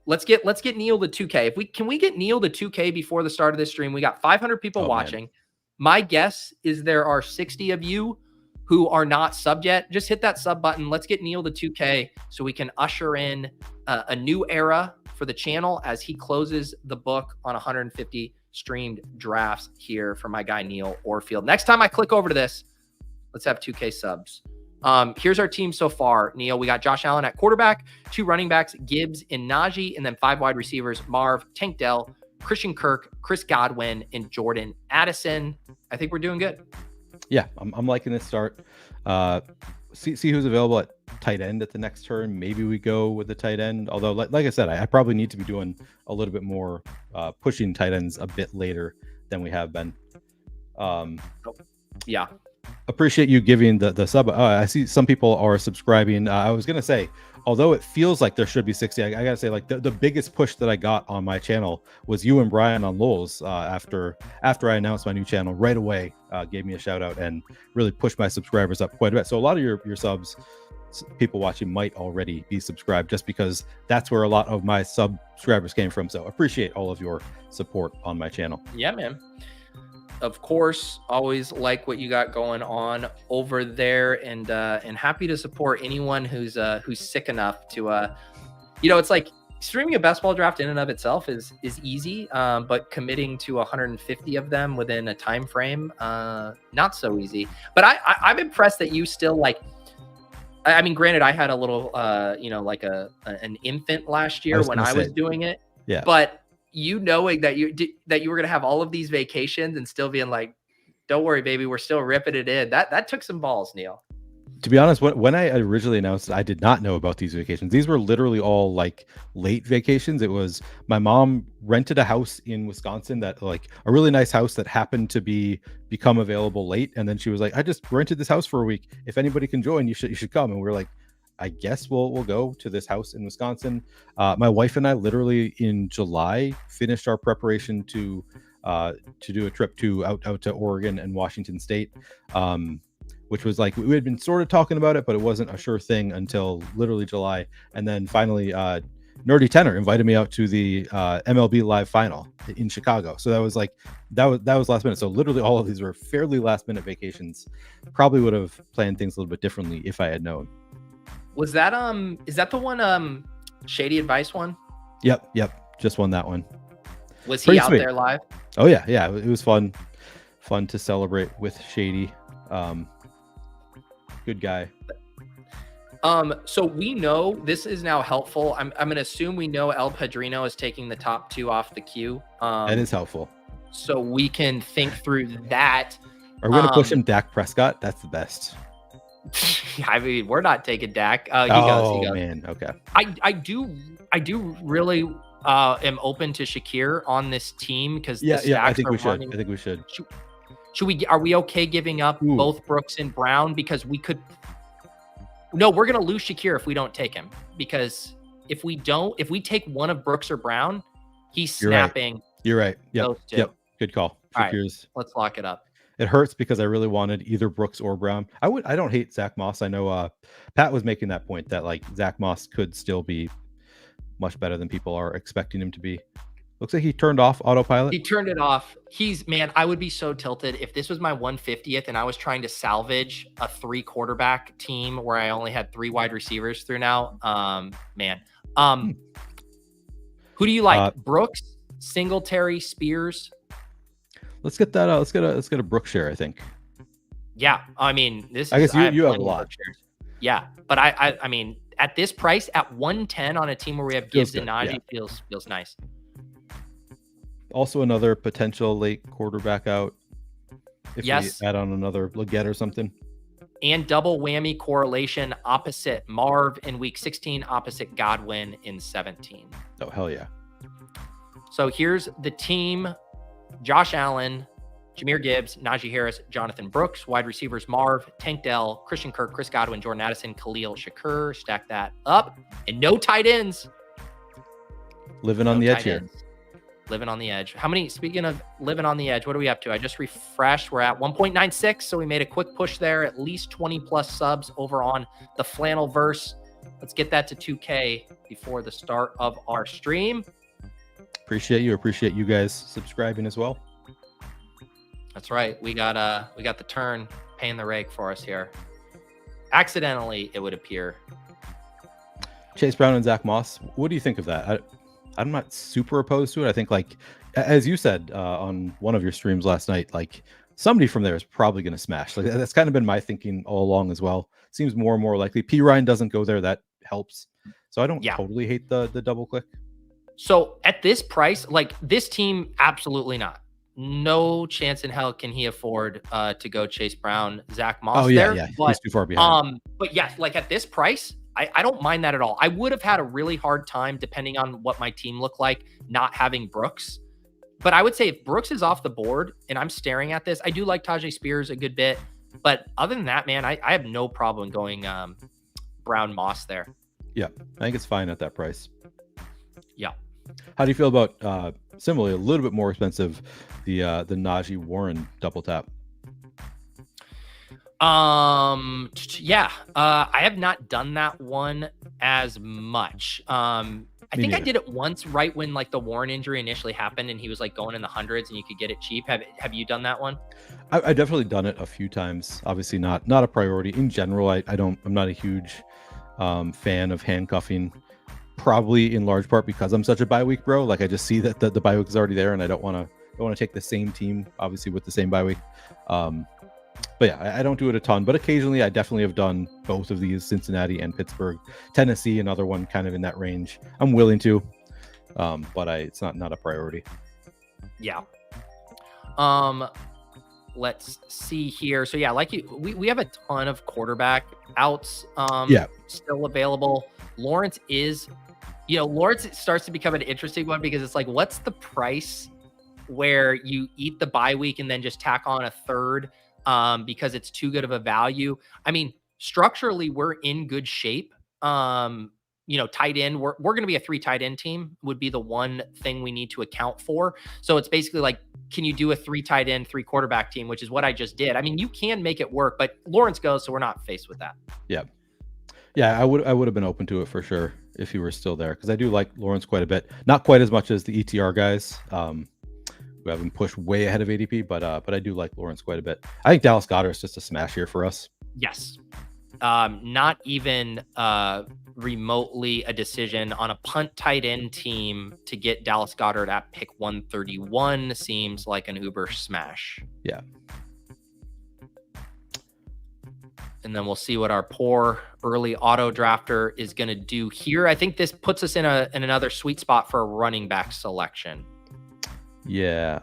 Let's get Neil to 2K. Can we get Neil to 2K before the start of this stream? We got 500 people watching. Man. My guess is there are 60 of you who are not subbed yet. Just hit that sub button. Let's get Neil to 2K so we can usher in a new era for the channel as he closes the book on 150 streamed drafts here for my guy Neil Orfield. Next time I click over to this, let's have 2K subs. Here's our team so far, Neil. We got Josh Allen at quarterback, 2 running backs, Gibbs and Najee, and then 5 wide receivers, Marv, Tank Dell, Christian Kirk, Chris Godwin, and Jordan Addison. I think we're doing good. Yeah, I'm liking this start. See who's available at tight end at the next turn. Maybe we go with the tight end. Although, like I said, I probably need to be doing a little bit more pushing tight ends a bit later than we have been. Yeah. Appreciate you giving the sub. I see some people are subscribing. I was gonna say, although it feels like there should be 60, I gotta say, like the biggest push that I got on my channel was you and Brian on Lowell's after I announced my new channel. Right away, gave me a shout out and really pushed my subscribers up quite a bit. So a lot of your subs, people watching might already be subscribed, just because that's where a lot of my subscribers came from. So appreciate all of your support on my channel. Yeah, man. Of course, always like what you got going on over there, and happy to support anyone who's sick enough to it's like streaming a best ball draft in and of itself is easy, but committing to 150 of them within a time frame, not so easy. But I'm impressed that you still like. I mean, granted, I had a little like an infant last year when I was doing it. Yeah, but knowing that you were going to have all of these vacations and still being like, don't worry, baby, we're still ripping it in. That took some balls, Neil. To be honest, when I originally announced it, I did not know about these vacations. These were literally all like late vacations. It was my mom rented a house in Wisconsin, that like a really nice house that happened to become available late. And then she was like, I just rented this house for a week. If anybody can join, you should come. And we were like, I guess we'll go to this house in Wisconsin. My wife and I literally in July finished our preparation to do a trip out to Oregon and Washington State, which was like, we had been sort of talking about it, but it wasn't a sure thing until literally July. And then finally, Nerdy Tenor invited me out to the MLB Live Final in Chicago. So that was last minute. So literally all of these were fairly last minute vacations. Probably would have planned things a little bit differently if I had known. Was that is that the one Shady Advice one? Yep, just won that one. Was he out there live? Oh yeah, it was fun to celebrate with Shady. Good guy. So we know this is now helpful. I'm gonna assume we know El Padrino is taking the top 2 off the queue. That is helpful. So we can think through that. Are we gonna push him Dak Prescott? That's the best. I mean, we're not taking Dak. He goes. Oh man, okay. I do really am open to Shakir on this team because I think we should. I think we should. Are we okay giving up both Brooks and Brown, because we could? No, we're gonna lose Shakir if we don't take him, because if we take one of Brooks or Brown, he's snapping. You're right. Yep. Good call. All right, let's lock it up. It hurts because I really wanted either Brooks or Brown. I don't hate Zach Moss. I know Pat was making that point that like Zach Moss could still be much better than people are expecting him to be. Looks like he turned off autopilot. He turned it off. Man, I would be so tilted if this was my 150th and I was trying to salvage a 3 quarterback team where I only had 3 wide receivers through now. Man. Who do you like? Brooks, Singletary, Spears? Let's get that. Let's get a Brooks share, I think. Yeah. I mean, I guess you have a lot. Yeah. But I mean, at this price, at 110 on a team where we have Gibbs and Najee, feels nice. Also, another potential late quarterback out. If we add on another Leggett or something. And double whammy correlation opposite Marv in week 16, opposite Godwin in 17. Oh, hell yeah. So here's the team. Josh Allen, Jahmyr Gibbs, Najee Harris, Jonathan Brooks, wide receivers Marv, Tank Dell, Christian Kirk, Chris Godwin, Jordan Addison, Khalil Shakur. Stack that up. And no tight ends. Living on the edge here. Living on the edge. How many, speaking of living on the edge, what are we up to? I just refreshed. We're at 1.96. So we made a quick push there. At least 20 plus subs over on the Flannelverse. Let's get that to 2K before the start of our stream. Appreciate you guys subscribing as well. That's right. We got the turn paying the rake for us here. Accidentally, it would appear. Chase Brown and Zach Moss. What do you think of that? I'm not super opposed to it. I think, like, as you said on one of your streams last night, like, somebody from there is probably going to smash. Like, that's kind of been my thinking all along as well. Seems more and more likely. P. Ryan doesn't go there. That helps. So I don't totally hate the double click. So at this price, like, this team, absolutely not. No chance in hell can he afford to go Chase Brown, Zach Moss. Yeah. But, he's too far behind. But yes, like, at this price, I don't mind that at all. I would have had a really hard time, depending on what my team looked like, not having Brooks. But I would say if Brooks is off the board and I'm staring at this, I do like Tajay Spears a good bit. But other than that, man, I have no problem going Brown Moss there. Yeah, I think it's fine at that price. Yeah. How do you feel about similarly a little bit more expensive, the Najee Warren double tap? I have not done that one as much. I think I did it once right when, like, the Warren injury initially happened and he was, like, going in the hundreds and you could get it cheap. Have you done that one? I definitely done it a few times. Obviously not a priority in general. I'm not a huge fan of handcuffing, probably in large part because I'm such a bye week bro. Like, I just see that the bye week is already there and I don't want to take the same team obviously with the same bye week. But yeah, I don't do it a ton, but occasionally I definitely have done both of these, Cincinnati and Pittsburgh. Tennessee, another one kind of in that range. I'm willing to, but it's not a priority. Yeah. Let's see here. So yeah, like we have a ton of quarterback outs still available. Lawrence starts to become an interesting one because it's like, what's the price where you eat the bye week and then just tack on a third because it's too good of a value? I mean, structurally, we're in good shape. Tight end, we're going to be a 3 tight end team would be the one thing we need to account for. So it's basically like, can you do a 3 tight end, 3 quarterback team, which is what I just did. I mean, you can make it work, but Lawrence goes, so we're not faced with that. Yeah, I would have been open to it for sure if he were still there, because I do like Lawrence quite a bit. Not quite as much as the ETR guys who have him pushed way ahead of ADP, but I do like Lawrence quite a bit. I think Dallas Goedert is just a smash here for us. Yes. Not even remotely a decision on a punt tight end team to get Dallas Goedert at pick 131 seems like an uber smash. Yeah. And then we'll see what our poor early auto drafter is going to do here. I think this puts us in another sweet spot for a running back selection. Yeah.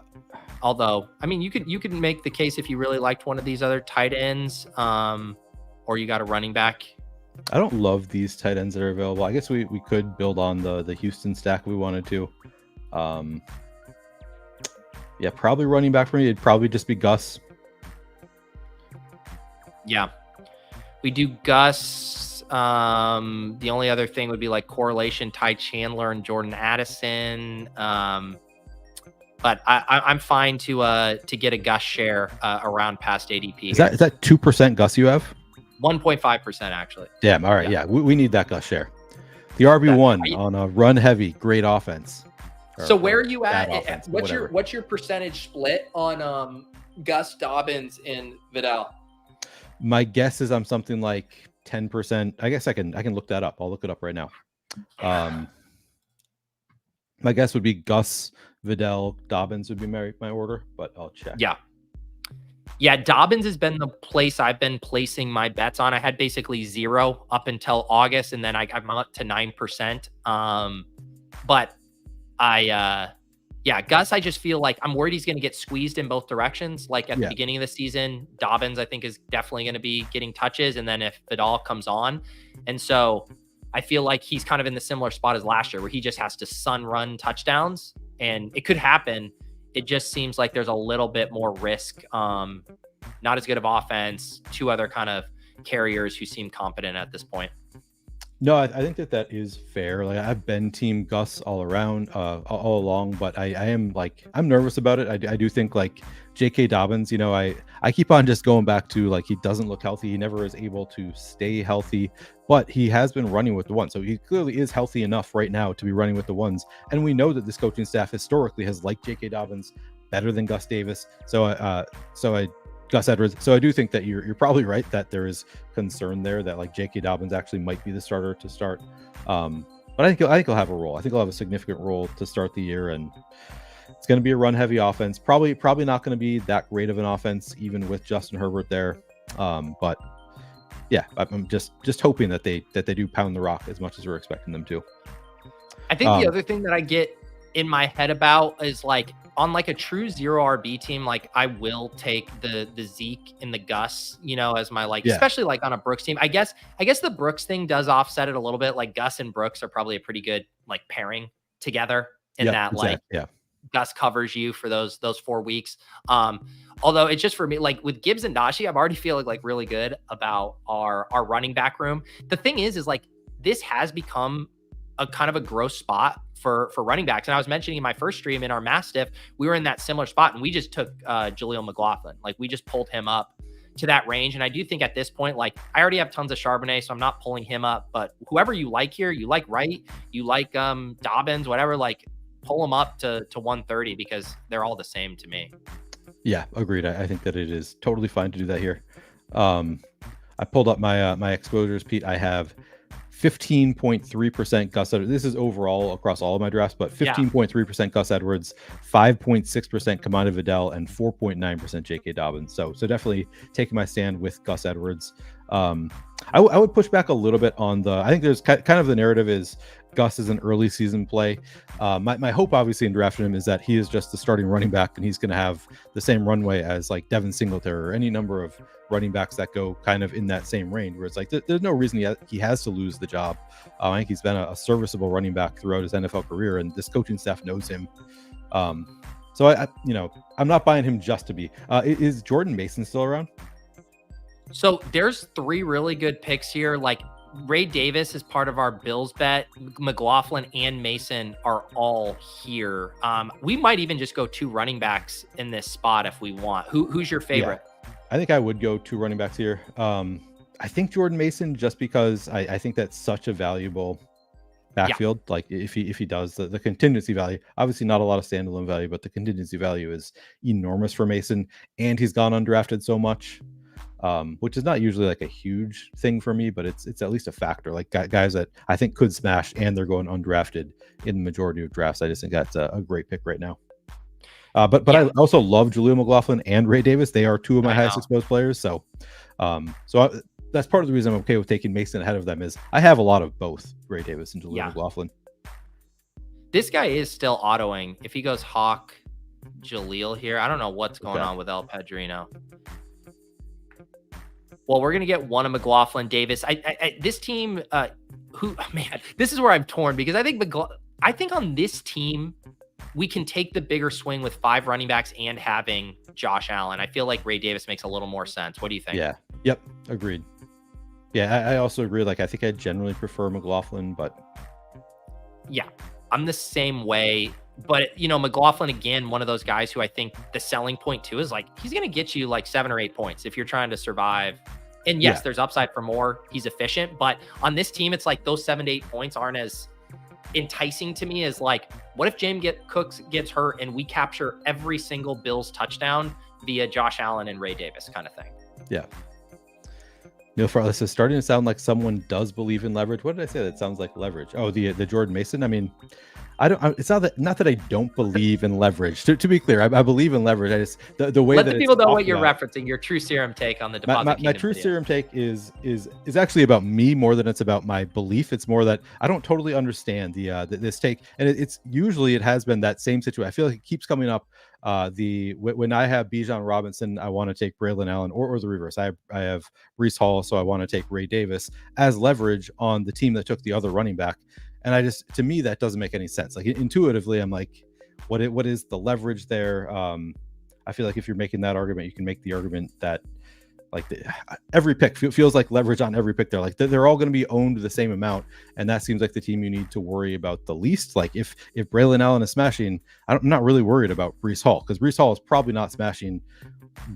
Although, I mean, you could make the case if you really liked one of these other tight ends, or you got a running back. I don't love these tight ends that are available. I guess we could build on the Houston stack if we wanted to. Yeah, probably running back for me. It'd probably just be Gus. Yeah. We do Gus. The only other thing would be like correlation, Ty Chandler and Jordan Addison. But I'm fine to get a Gus share around past ADP. Is that 2% Gus you have? 1.5% actually. Damn. All right. Yeah, we need that Gus share. The RB1 on a run heavy, great offense. So where are you at? Offense, what's your percentage split on Gus, Dobbins, and Vidal? My guess is I'm something like 10%. I guess I can look that up. I'll look it up right now. My guess would be Gus, Vidal, Dobbins would be my order, but I'll check. Yeah, Dobbins has been the place I've been placing my bets on. I had basically 0 up until August, and then I'm up to 9%. But Gus, I just feel like I'm worried he's going to get squeezed in both directions. Like at the beginning of the season, Dobbins, I think, is definitely going to be getting touches. And then if Vidal comes on. And so I feel like he's kind of in the similar spot as last year where he just has to run touchdowns, and it could happen. It just seems like there's a little bit more risk. Not as good of offense, 2 other kind of carriers who seem competent at this point. No, I think that is fair. Like I've been team Gus all around, all along, but I'm nervous about it. I do think like J.K. Dobbins, I keep on just going back to like he doesn't look healthy. He never is able to stay healthy, but he has been running with the ones. So he clearly is healthy enough right now to be running with the ones. And we know that this coaching staff historically has liked J.K. Dobbins better than Gus Davis. Gus Edwards. So I do think that you're probably right that there is concern there that like J.K. Dobbins actually might be the starter to start. But I think he'll have a role. I think he'll have a significant role to start the year, and it's going to be a run-heavy offense. Probably not going to be that great of an offense, even with Justin Herbert there. But yeah, I'm just hoping that they do pound the rock as much as we're expecting them to. I think the other thing that I get in my head about is like on like a true 0 RB team, like I will take the Zeke and the Gus, as my especially like on a Brooks team. I guess the Brooks thing does offset it a little bit. Like Gus and Brooks are probably a pretty good like pairing together in Gus covers you for those 4 weeks. Although it's just for me, like with Gibbs and Najee, I'm already feeling like really good about our running back room. The thing is like this has become a kind of a gross spot for running backs. And I was mentioning in my first stream in our Mastiff, we were in that similar spot and we just took Jaleel McLaughlin. Like we just pulled him up to that range. And I do think at this point, like I already have tons of Charbonnet, so I'm not pulling him up, but whoever you like here, you like Wright, you like Dobbins, whatever, like pull them up to 130 because they're all the same to me. Yeah, agreed. I think that it is totally fine to do that here. I pulled up my exposures, Pete. I have 15.3% Gus Edwards. This is overall across all of my drafts, but 15.3% Gus Edwards, 5.6% Kamada Vidal, and 4.9% J.K. Dobbins. So definitely taking my stand with Gus Edwards. I would push back a little bit on I think there's kind of the narrative is Gus is an early season play. My hope obviously in drafting him is that he is just the starting running back and he's going to have the same runway as like Devin Singletary or any number of running backs that go kind of in that same range where it's like there's no reason he has to lose the job. I think he's been a serviceable running back throughout his NFL career and this coaching staff knows him. So I'm not buying him just to be. Is Jordan Mason still around? So there's 3 really good picks here. Like Ray Davis is part of our Bills bet. McLaughlin and Mason are all here. We might even just go 2 running backs in this spot if we want. Who's your favorite? Yeah, I think I would go 2 running backs here. I think Jordan Mason, just because I think that's such a valuable backfield. Yeah. Like if he does the contingency value, obviously not a lot of standalone value, but the contingency value is enormous for Mason, and he's gone undrafted so much. Which is not usually like a huge thing for me, but it's at least a factor. Like guys that I think could smash and they're going undrafted in the majority of drafts. I just think that's a great pick right now. But I also love Jaleel McLaughlin and Ray Davis. They are 2 of my highest exposed players. So that's part of the reason I'm okay with taking Mason ahead of them is I have a lot of both Ray Davis and Jaleel McLaughlin. This guy is still autoing. If he goes Hawk Jaleel here, I don't know what's going on with El Padrino. Well, we're going to get one of McLaughlin, Davis. This team, this is where I'm torn because I think on this team, we can take the bigger swing with 5 running backs and having Josh Allen. I feel like Ray Davis makes a little more sense. What do you think? Yeah. Yep. Agreed. Yeah, I also agree. Like, I think I generally prefer McLaughlin, but. Yeah, I'm the same way. But, McLaughlin, again, one of those guys who I think the selling point too is like, he's going to get you like 7 or 8 points if you're trying to survive. And yes, there's upside for more. He's efficient. But on this team, it's like those 7 to 8 points aren't as enticing to me is like, what if James Cooks gets hurt and we capture every single Bills touchdown via Josh Allen and Ray Davis kind of thing? Yeah. Neil Farley says, starting to sound like someone does believe in leverage. What did I say? That sounds like leverage. Oh, the Jordan Mason. I mean, it's not that I don't believe in leverage. To be clear, I believe in leverage. I just the way let that the people know what you're referencing. Your True Serum take on the deposit. My True Serum take is actually about me more than it's about my belief. It's more that I don't totally understand this take, and it has been that same situation. I feel like it keeps coming up. When I have Bijan Robinson, I want to take Braylon Allen, or the reverse. I have Breece Hall, so I want to take Ray Davis as leverage on the team that took the other running back. And to me, that doesn't make any sense. Like intuitively, I'm like, what is the leverage there? I feel like if you're making that argument, you can make the argument that like every pick feels like leverage on every pick. They're all going to be owned the same amount, and that seems like the team you need to worry about the least. Like if Braylon Allen is smashing, I'm not really worried about Breece Hall, because Breece Hall is probably not smashing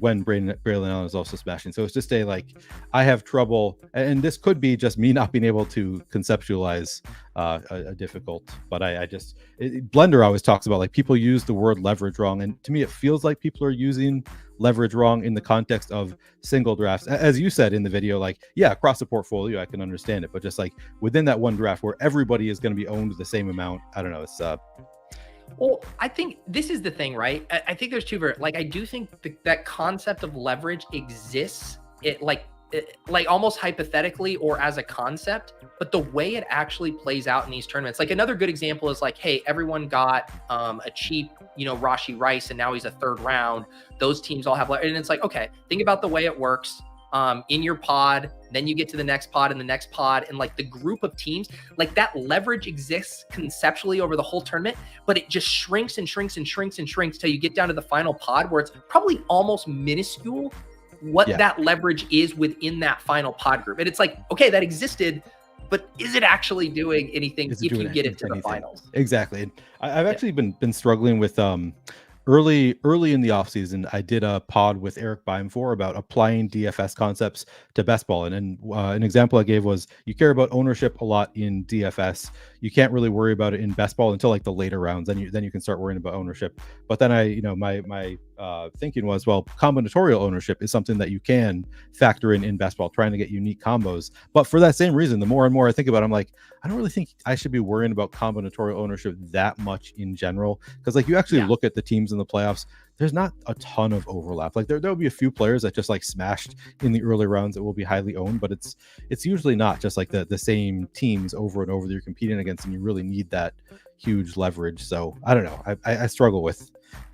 when Braylon Allen is also smashing. So it's just I have trouble, and this could be just me not being able to conceptualize a difficult, but Blender always talks about like people use the word leverage wrong, and to me it feels like people are using leverage wrong in the context of single drafts. As you said in the video, like, yeah, across the portfolio I can understand it, but just like within that one draft where everybody is going to be owned the same amount, I don't know. It's well, I think this is the thing, right? I think there's two I do think that concept of leverage exists. It almost hypothetically or as a concept, but the way it actually plays out in these tournaments, like another good example is like, hey, everyone got a cheap, Rashee Rice, and now he's a third round. Those teams all have, and it's like, okay, think about the way it works in your pod, then you get to the next pod and the next pod, and like the group of teams, like that leverage exists conceptually over the whole tournament, but it just shrinks and shrinks and shrinks and shrinks till you get down to the final pod where it's probably almost minuscule what that leverage is within that final pod group. And it's like, okay, that existed, but is it actually doing anything if you get it to the finals? Exactly. I've actually been struggling with early in the offseason. I did a pod with Eric Bbmv about applying DFS concepts to best ball, and an example I gave was you care about ownership a lot in DFS. You can't really worry about it in best ball until like the later rounds. Then you can start worrying about ownership. But then my thinking was, well, combinatorial ownership is something that you can factor in best ball, trying to get unique combos. But for that same reason, the more and more I think about it, I'm like, I don't really think I should be worrying about combinatorial ownership that much in general, because like you actually look at the teams in the playoffs, there's not a ton of overlap. Like there'll be a few players that just like smashed in the early rounds that will be highly owned, but it's usually not just like the same teams over and over that you're competing against, and you really need that huge leverage. So I don't know. I struggle with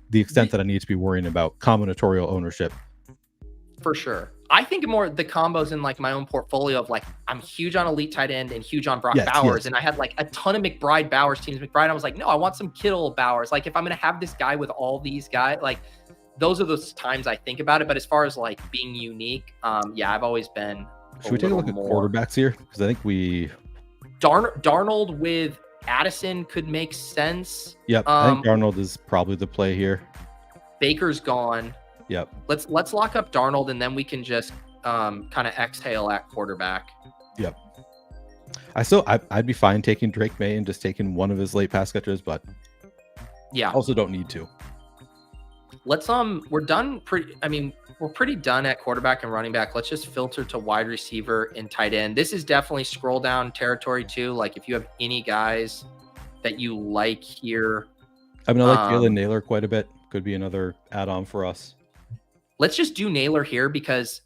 the extent that I need to be worrying about combinatorial ownership. For sure. I think more the combos in like my own portfolio of like, I'm huge on elite tight end and huge on Brock Bowers. And I had like a ton of McBride Bowers teams. I was like, no, I want some Kittle Bowers. Like if I'm going to have this guy with all these guys, like those are those times I think about it. But as far as like being unique, I've always been. Should we take a look at quarterbacks here? Because I think Darnold with Addison could make sense. Yep. I think Darnold is probably the play here. Baker's gone. Yep. Let's lock up Darnold, and then we can just kind of exhale at quarterback. Yep. I'd be fine taking Drake May and just taking one of his late pass catchers, but also don't need to. Let's we're done we're pretty done at quarterback and running back. Let's just filter to wide receiver and tight end. This is definitely scroll down territory too. Like if you have any guys that you like here. I like Jaylen Naylor quite a bit. Could be another add-on for us. Let's just do Naylor here because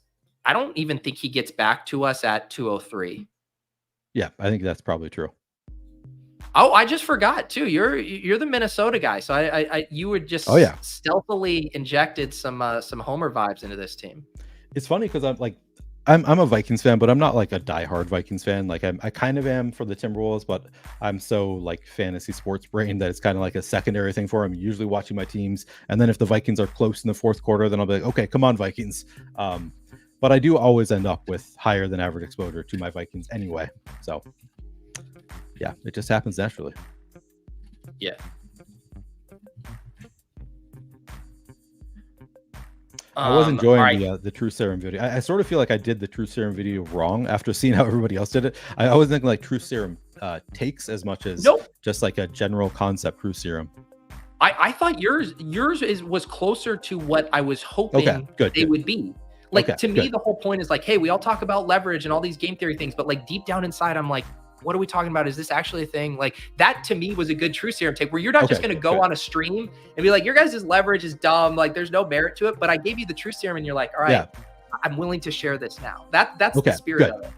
I don't even think he gets back to us at 203. Yeah, I think that's probably true. Oh, I just forgot too. You're the Minnesota guy, so you would just stealthily injected some Homer vibes into this team. It's funny because I'm a Vikings fan, but I'm not like a diehard Vikings fan. Like I kind of am for the Timberwolves, but I'm so like fantasy sports brain that it's kind of like a secondary thing for. I'm usually watching my teams, and then if the Vikings are close in the fourth quarter, then I'll be like, okay, come on Vikings. But I do always end up with higher than average exposure to my Vikings anyway. So yeah, it just happens naturally. Yeah. I was enjoying the True Serum video. I sort of feel like I did the True Serum video wrong after seeing how everybody else did it. I was thinking like True Serum takes as much as Nope. just like a general concept Truth Serum. I thought yours was closer to what I was hoping they would be. Like, to me, the whole point is like, hey, we all talk about leverage and all these game theory things, but like deep down inside, I'm like, what are we talking about? Is this actually a thing? Like, that to me was a good Truth Serum take, where you're not just going to go on a stream and be like, your guys' leverage is dumb. Like, there's no merit to it. But I gave you the Truth Serum and you're like, all right, I'm willing to share this now. That's the spirit of it.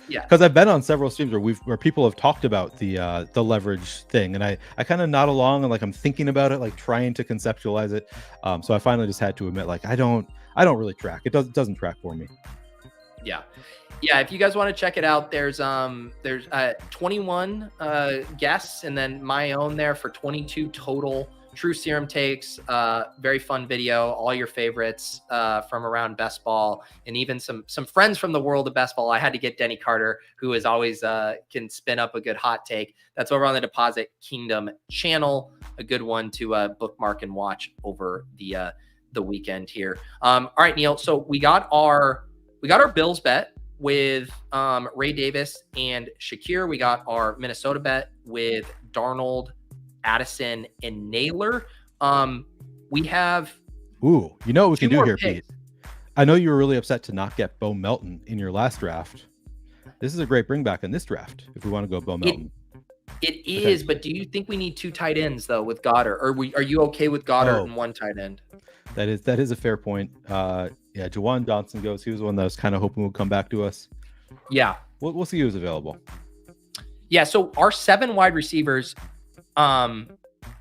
Yeah, because I've been on several streams where people have talked about the leverage thing, and I kind of nod along and like I'm thinking about it, like trying to conceptualize it. So I finally just had to admit, like I don't really track. It doesn't track for me. Yeah. If you guys want to check it out, there's 21 guests and then my own there for 22 total Truth Serum takes. Very fun video, all your favorites from around best ball, and even some friends from the world of best ball. I had to get Denny Carter, who is always can spin up a good hot take. That's over on the Deposit Kingdom channel. A good one to bookmark and watch over the weekend here. All right, Neil. So we got our Bills bet with Ray Davis and Shakir. We got our Minnesota bet with Darnold, Addison, and Naylor. We have you know what we can do here, picks. Pete. I know you were really upset to not get Bo Melton in your last draft. This is a great bring back in this draft if we want to go Bo Melton. It is, but do you think we need 2 tight ends though with Goddard, or are you okay with Goddard and 1 tight end? That is a fair point. Jawan Johnson goes. He was one that I was kind of hoping would come back to us. Yeah, we'll see who's available. Yeah, so our 7 wide receivers.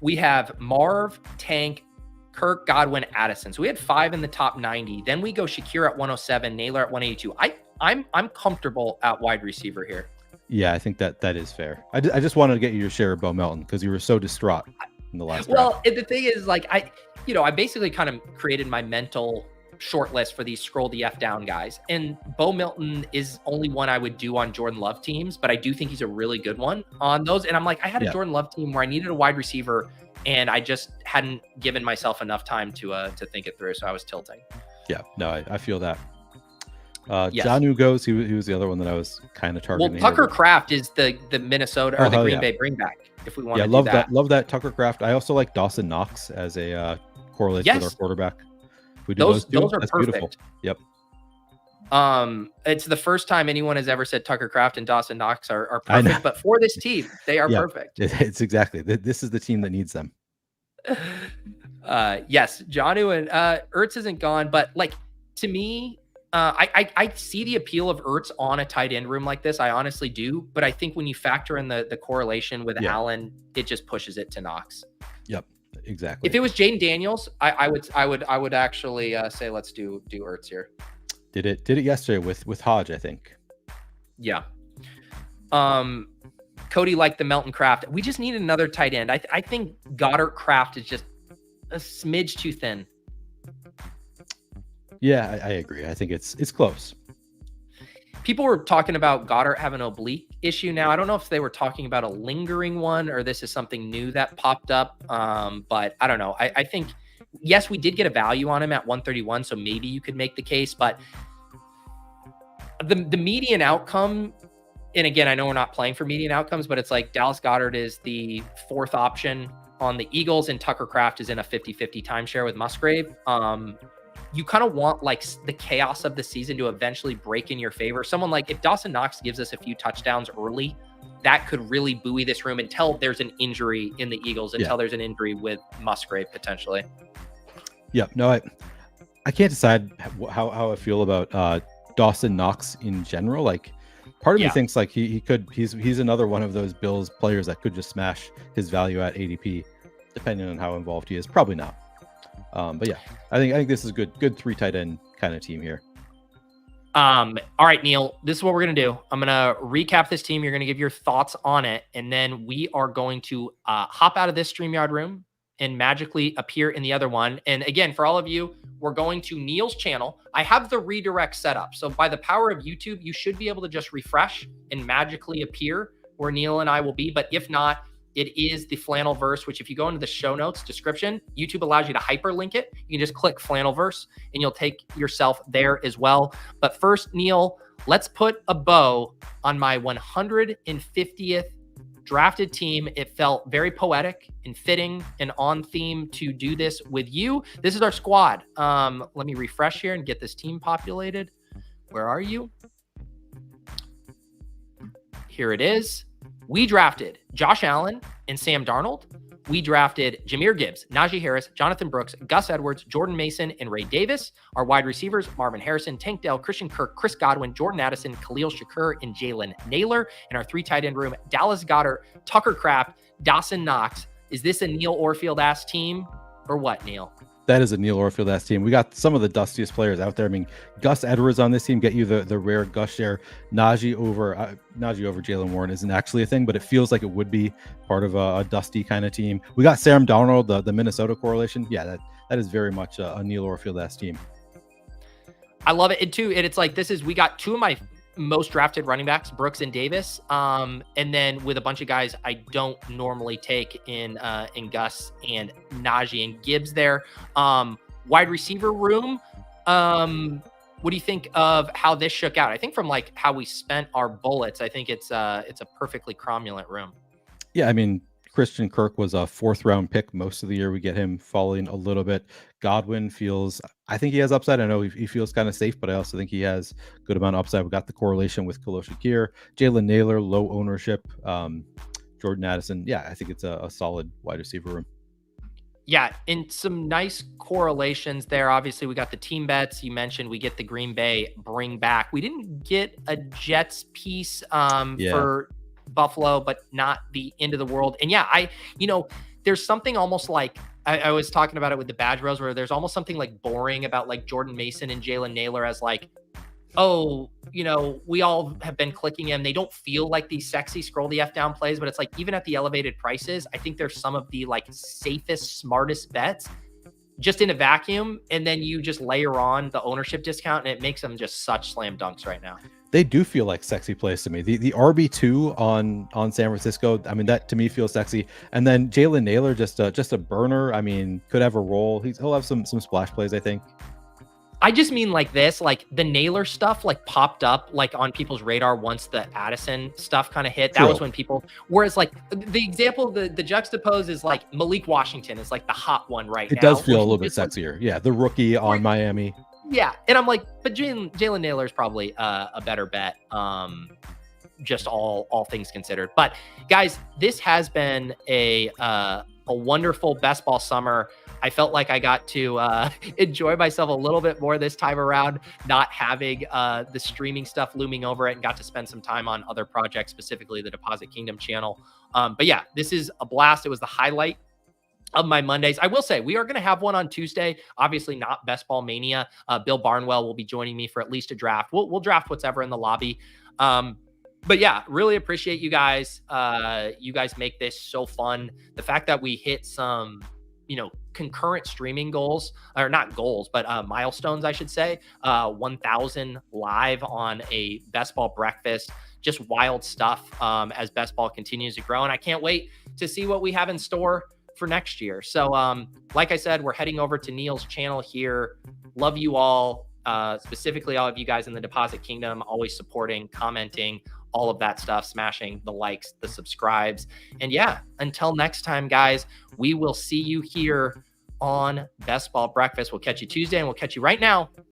We have Marv, Tank, Kirk, Godwin, Addison. So we had 5 in the top 90. Then we go Shakir at 107, Naylor at 182. I'm comfortable at wide receiver here. Yeah, I think that is fair. I just wanted to get you your share of Bo Melton because you were so distraught in the last draft. Well, the thing is, like, I basically kind of created my mental short list for these scroll the F down guys. And Bo Melton is only one I would do on Jordan Love teams, but I do think he's a really good one on those. And I'm like, I had a Jordan Love team where I needed a wide receiver and I just hadn't given myself enough time to think it through. So I was tilting. Yeah, no, I feel that. Jonnu goes. He was the other one that I was kind of targeting. Well, Tucker Kraft is the Minnesota or the Green Bay bringback. If we want to do that. Love that Tucker Kraft. I also like Dawson Knox as a correlation with our quarterback. We do those are That's perfect. Beautiful. Yep. It's the first time anyone has ever said Tucker Kraft and Dawson Knox are perfect, but for this team, they are perfect. It's exactly. This is the team that needs them. Yes, Jonnu and Ertz isn't gone, but like to me, I see the appeal of Ertz on a tight end room like this. I honestly do, but I think when you factor in the correlation with Allen, it just pushes it to Knox. Yep, exactly. If it was Jaden Daniels, I would actually say let's do Ertz here. Did it yesterday with Hodge, I think. Yeah. Cody liked the Melton Kraft. We just need another tight end. I think Goddard Kraft is just a smidge too thin. Yeah, I agree. I think it's close. People were talking about Goddard having an oblique issue now. I don't know if they were talking about a lingering one or this is something new that popped up. But I don't know. I think, yes, we did get a value on him at 131, so maybe you could make the case. But the median outcome, and again, I know we're not playing for median outcomes, but it's like Dallas Goedert is the 4th option on the Eagles, and Tucker Kraft is in a 50-50 timeshare with Musgrave. You kind of want like the chaos of the season to eventually break in your favor. Someone like if Dawson Knox gives us a few touchdowns early, that could really buoy this room until there's an injury in the Eagles, until there's an injury with Musgrave potentially. Yeah, no, I can't decide how I feel about Dawson Knox in general. Like part of me thinks like he's another one of those Bills players that could just smash his value at ADP, depending on how involved he is. Probably not. But yeah, I think this is a good 3 tight end kind of team here. All right, Neil, this is what we're going to do. I'm going to recap this team. You're going to give your thoughts on it. And then we are going to hop out of this StreamYard room and magically appear in the other one. And again, for all of you, we're going to Neil's channel. I have the redirect set up. So by the power of YouTube, you should be able to just refresh and magically appear where Neil and I will be. But if not, it is the Flannelverse, which if you go into the show notes description, YouTube allows you to hyperlink it. You can just click Flannelverse and you'll take yourself there as well. But first, Neil, let's put a bow on my 150th drafted team. It felt very poetic and fitting and on theme to do this with you. This is our squad. Let me refresh here and get this team populated. Where are you? Here it is. We drafted Josh Allen and Sam Darnold. We drafted Jahmyr Gibbs, Najee Harris, Jonathan Brooks, Gus Edwards, Jordan Mason, and Ray Davis. Our wide receivers, Marvin Harrison, Tank Dell, Christian Kirk, Chris Godwin, Jordan Addison, Khalil Shakur, and Jaylen Naylor. And our 3 tight end room, Dallas Goedert, Tucker Kraft, Dawson Knox. Is this a Neil Orfield-ass team or what, Neil? That is a Neil Orfield-ass team. We got some of the dustiest players out there. I mean, Gus Edwards on this team, get you the rare Gus share. Najee over Jaylen Warren isn't actually a thing, but it feels like it would be part of a dusty kind of team. We got Sam Darnold, the Minnesota correlation. Yeah, that is very much a Neil Orfield-ass team. I love it. And too, and it's like, we got 2 of my most drafted running backs, Brooks and Davis. And then with a bunch of guys I don't normally take in Gus and Najee and Gibbs there. Wide receiver room. What do you think of how this shook out? I think from like how we spent our bullets, I think it's a perfectly cromulent room. Yeah, I mean, Christian Kirk was a 4th round pick most of the year. We get him falling a little bit. Godwin I think he has upside. I know he feels kind of safe, but I also think he has good amount of upside. We got the correlation with Khalil Shakir, Jaylen Naylor, low ownership, Jordan Addison. Yeah, I think it's a solid wide receiver room. Yeah, and some nice correlations there. Obviously, we got the team bets. You mentioned we get the Green Bay bring back. We didn't get a Jets piece for Buffalo, but not the end of the world. And yeah, there's something almost like, I was talking about it with the Badge Bros, where there's almost something like boring about like Jordan Mason and Jaylen Naylor as like, oh, we all have been clicking him. They don't feel like these sexy scroll the F down plays, but it's like, even at the elevated prices, I think there's some of the like safest, smartest bets just in a vacuum. And then you just layer on the ownership discount and it makes them just such slam dunks right now. They do feel like sexy plays to me. The RB2 on San Francisco, I mean, that to me feels sexy. And then Jaylen Naylor, just a burner. I mean, could have a role. He'll have some splash plays, I think. I just mean like this, like the Naylor stuff like popped up like on people's radar once the Addison stuff kind of hit. That was when people, whereas like the example, the juxtapose is like Malik Washington is like the hot one right now. It does feel a little bit sexier. Yeah, the rookie on Miami. Yeah, and I'm like, but Jaylen Naylor is probably a better bet, just all things considered. But guys, this has been a wonderful best ball summer. I felt like I got to enjoy myself a little bit more this time around, not having the streaming stuff looming over it, and got to spend some time on other projects, specifically the Deposit Kingdom channel. But yeah, this is a blast. It was the highlight of my Mondays. I will say we are going to have one on Tuesday, obviously not Best Ball Mania. Bill Barnwell will be joining me for at least a draft. We'll draft whatever in the lobby. But yeah, really appreciate you guys. You guys make this so fun. The fact that we hit some, concurrent streaming goals, or not goals, but milestones, I should say, 1,000 live on a Best Ball breakfast, just wild stuff as Best Ball continues to grow. And I can't wait to see what we have in store for next year. So like I said, we're heading over to Neil's channel here. Love you all, specifically all of you guys in the Deposit Kingdom, always supporting, commenting, all of that stuff, smashing the likes, the subscribes. And yeah, until next time, guys, we will see you here on Best Ball Breakfast. We'll catch you Tuesday, and we'll catch you right now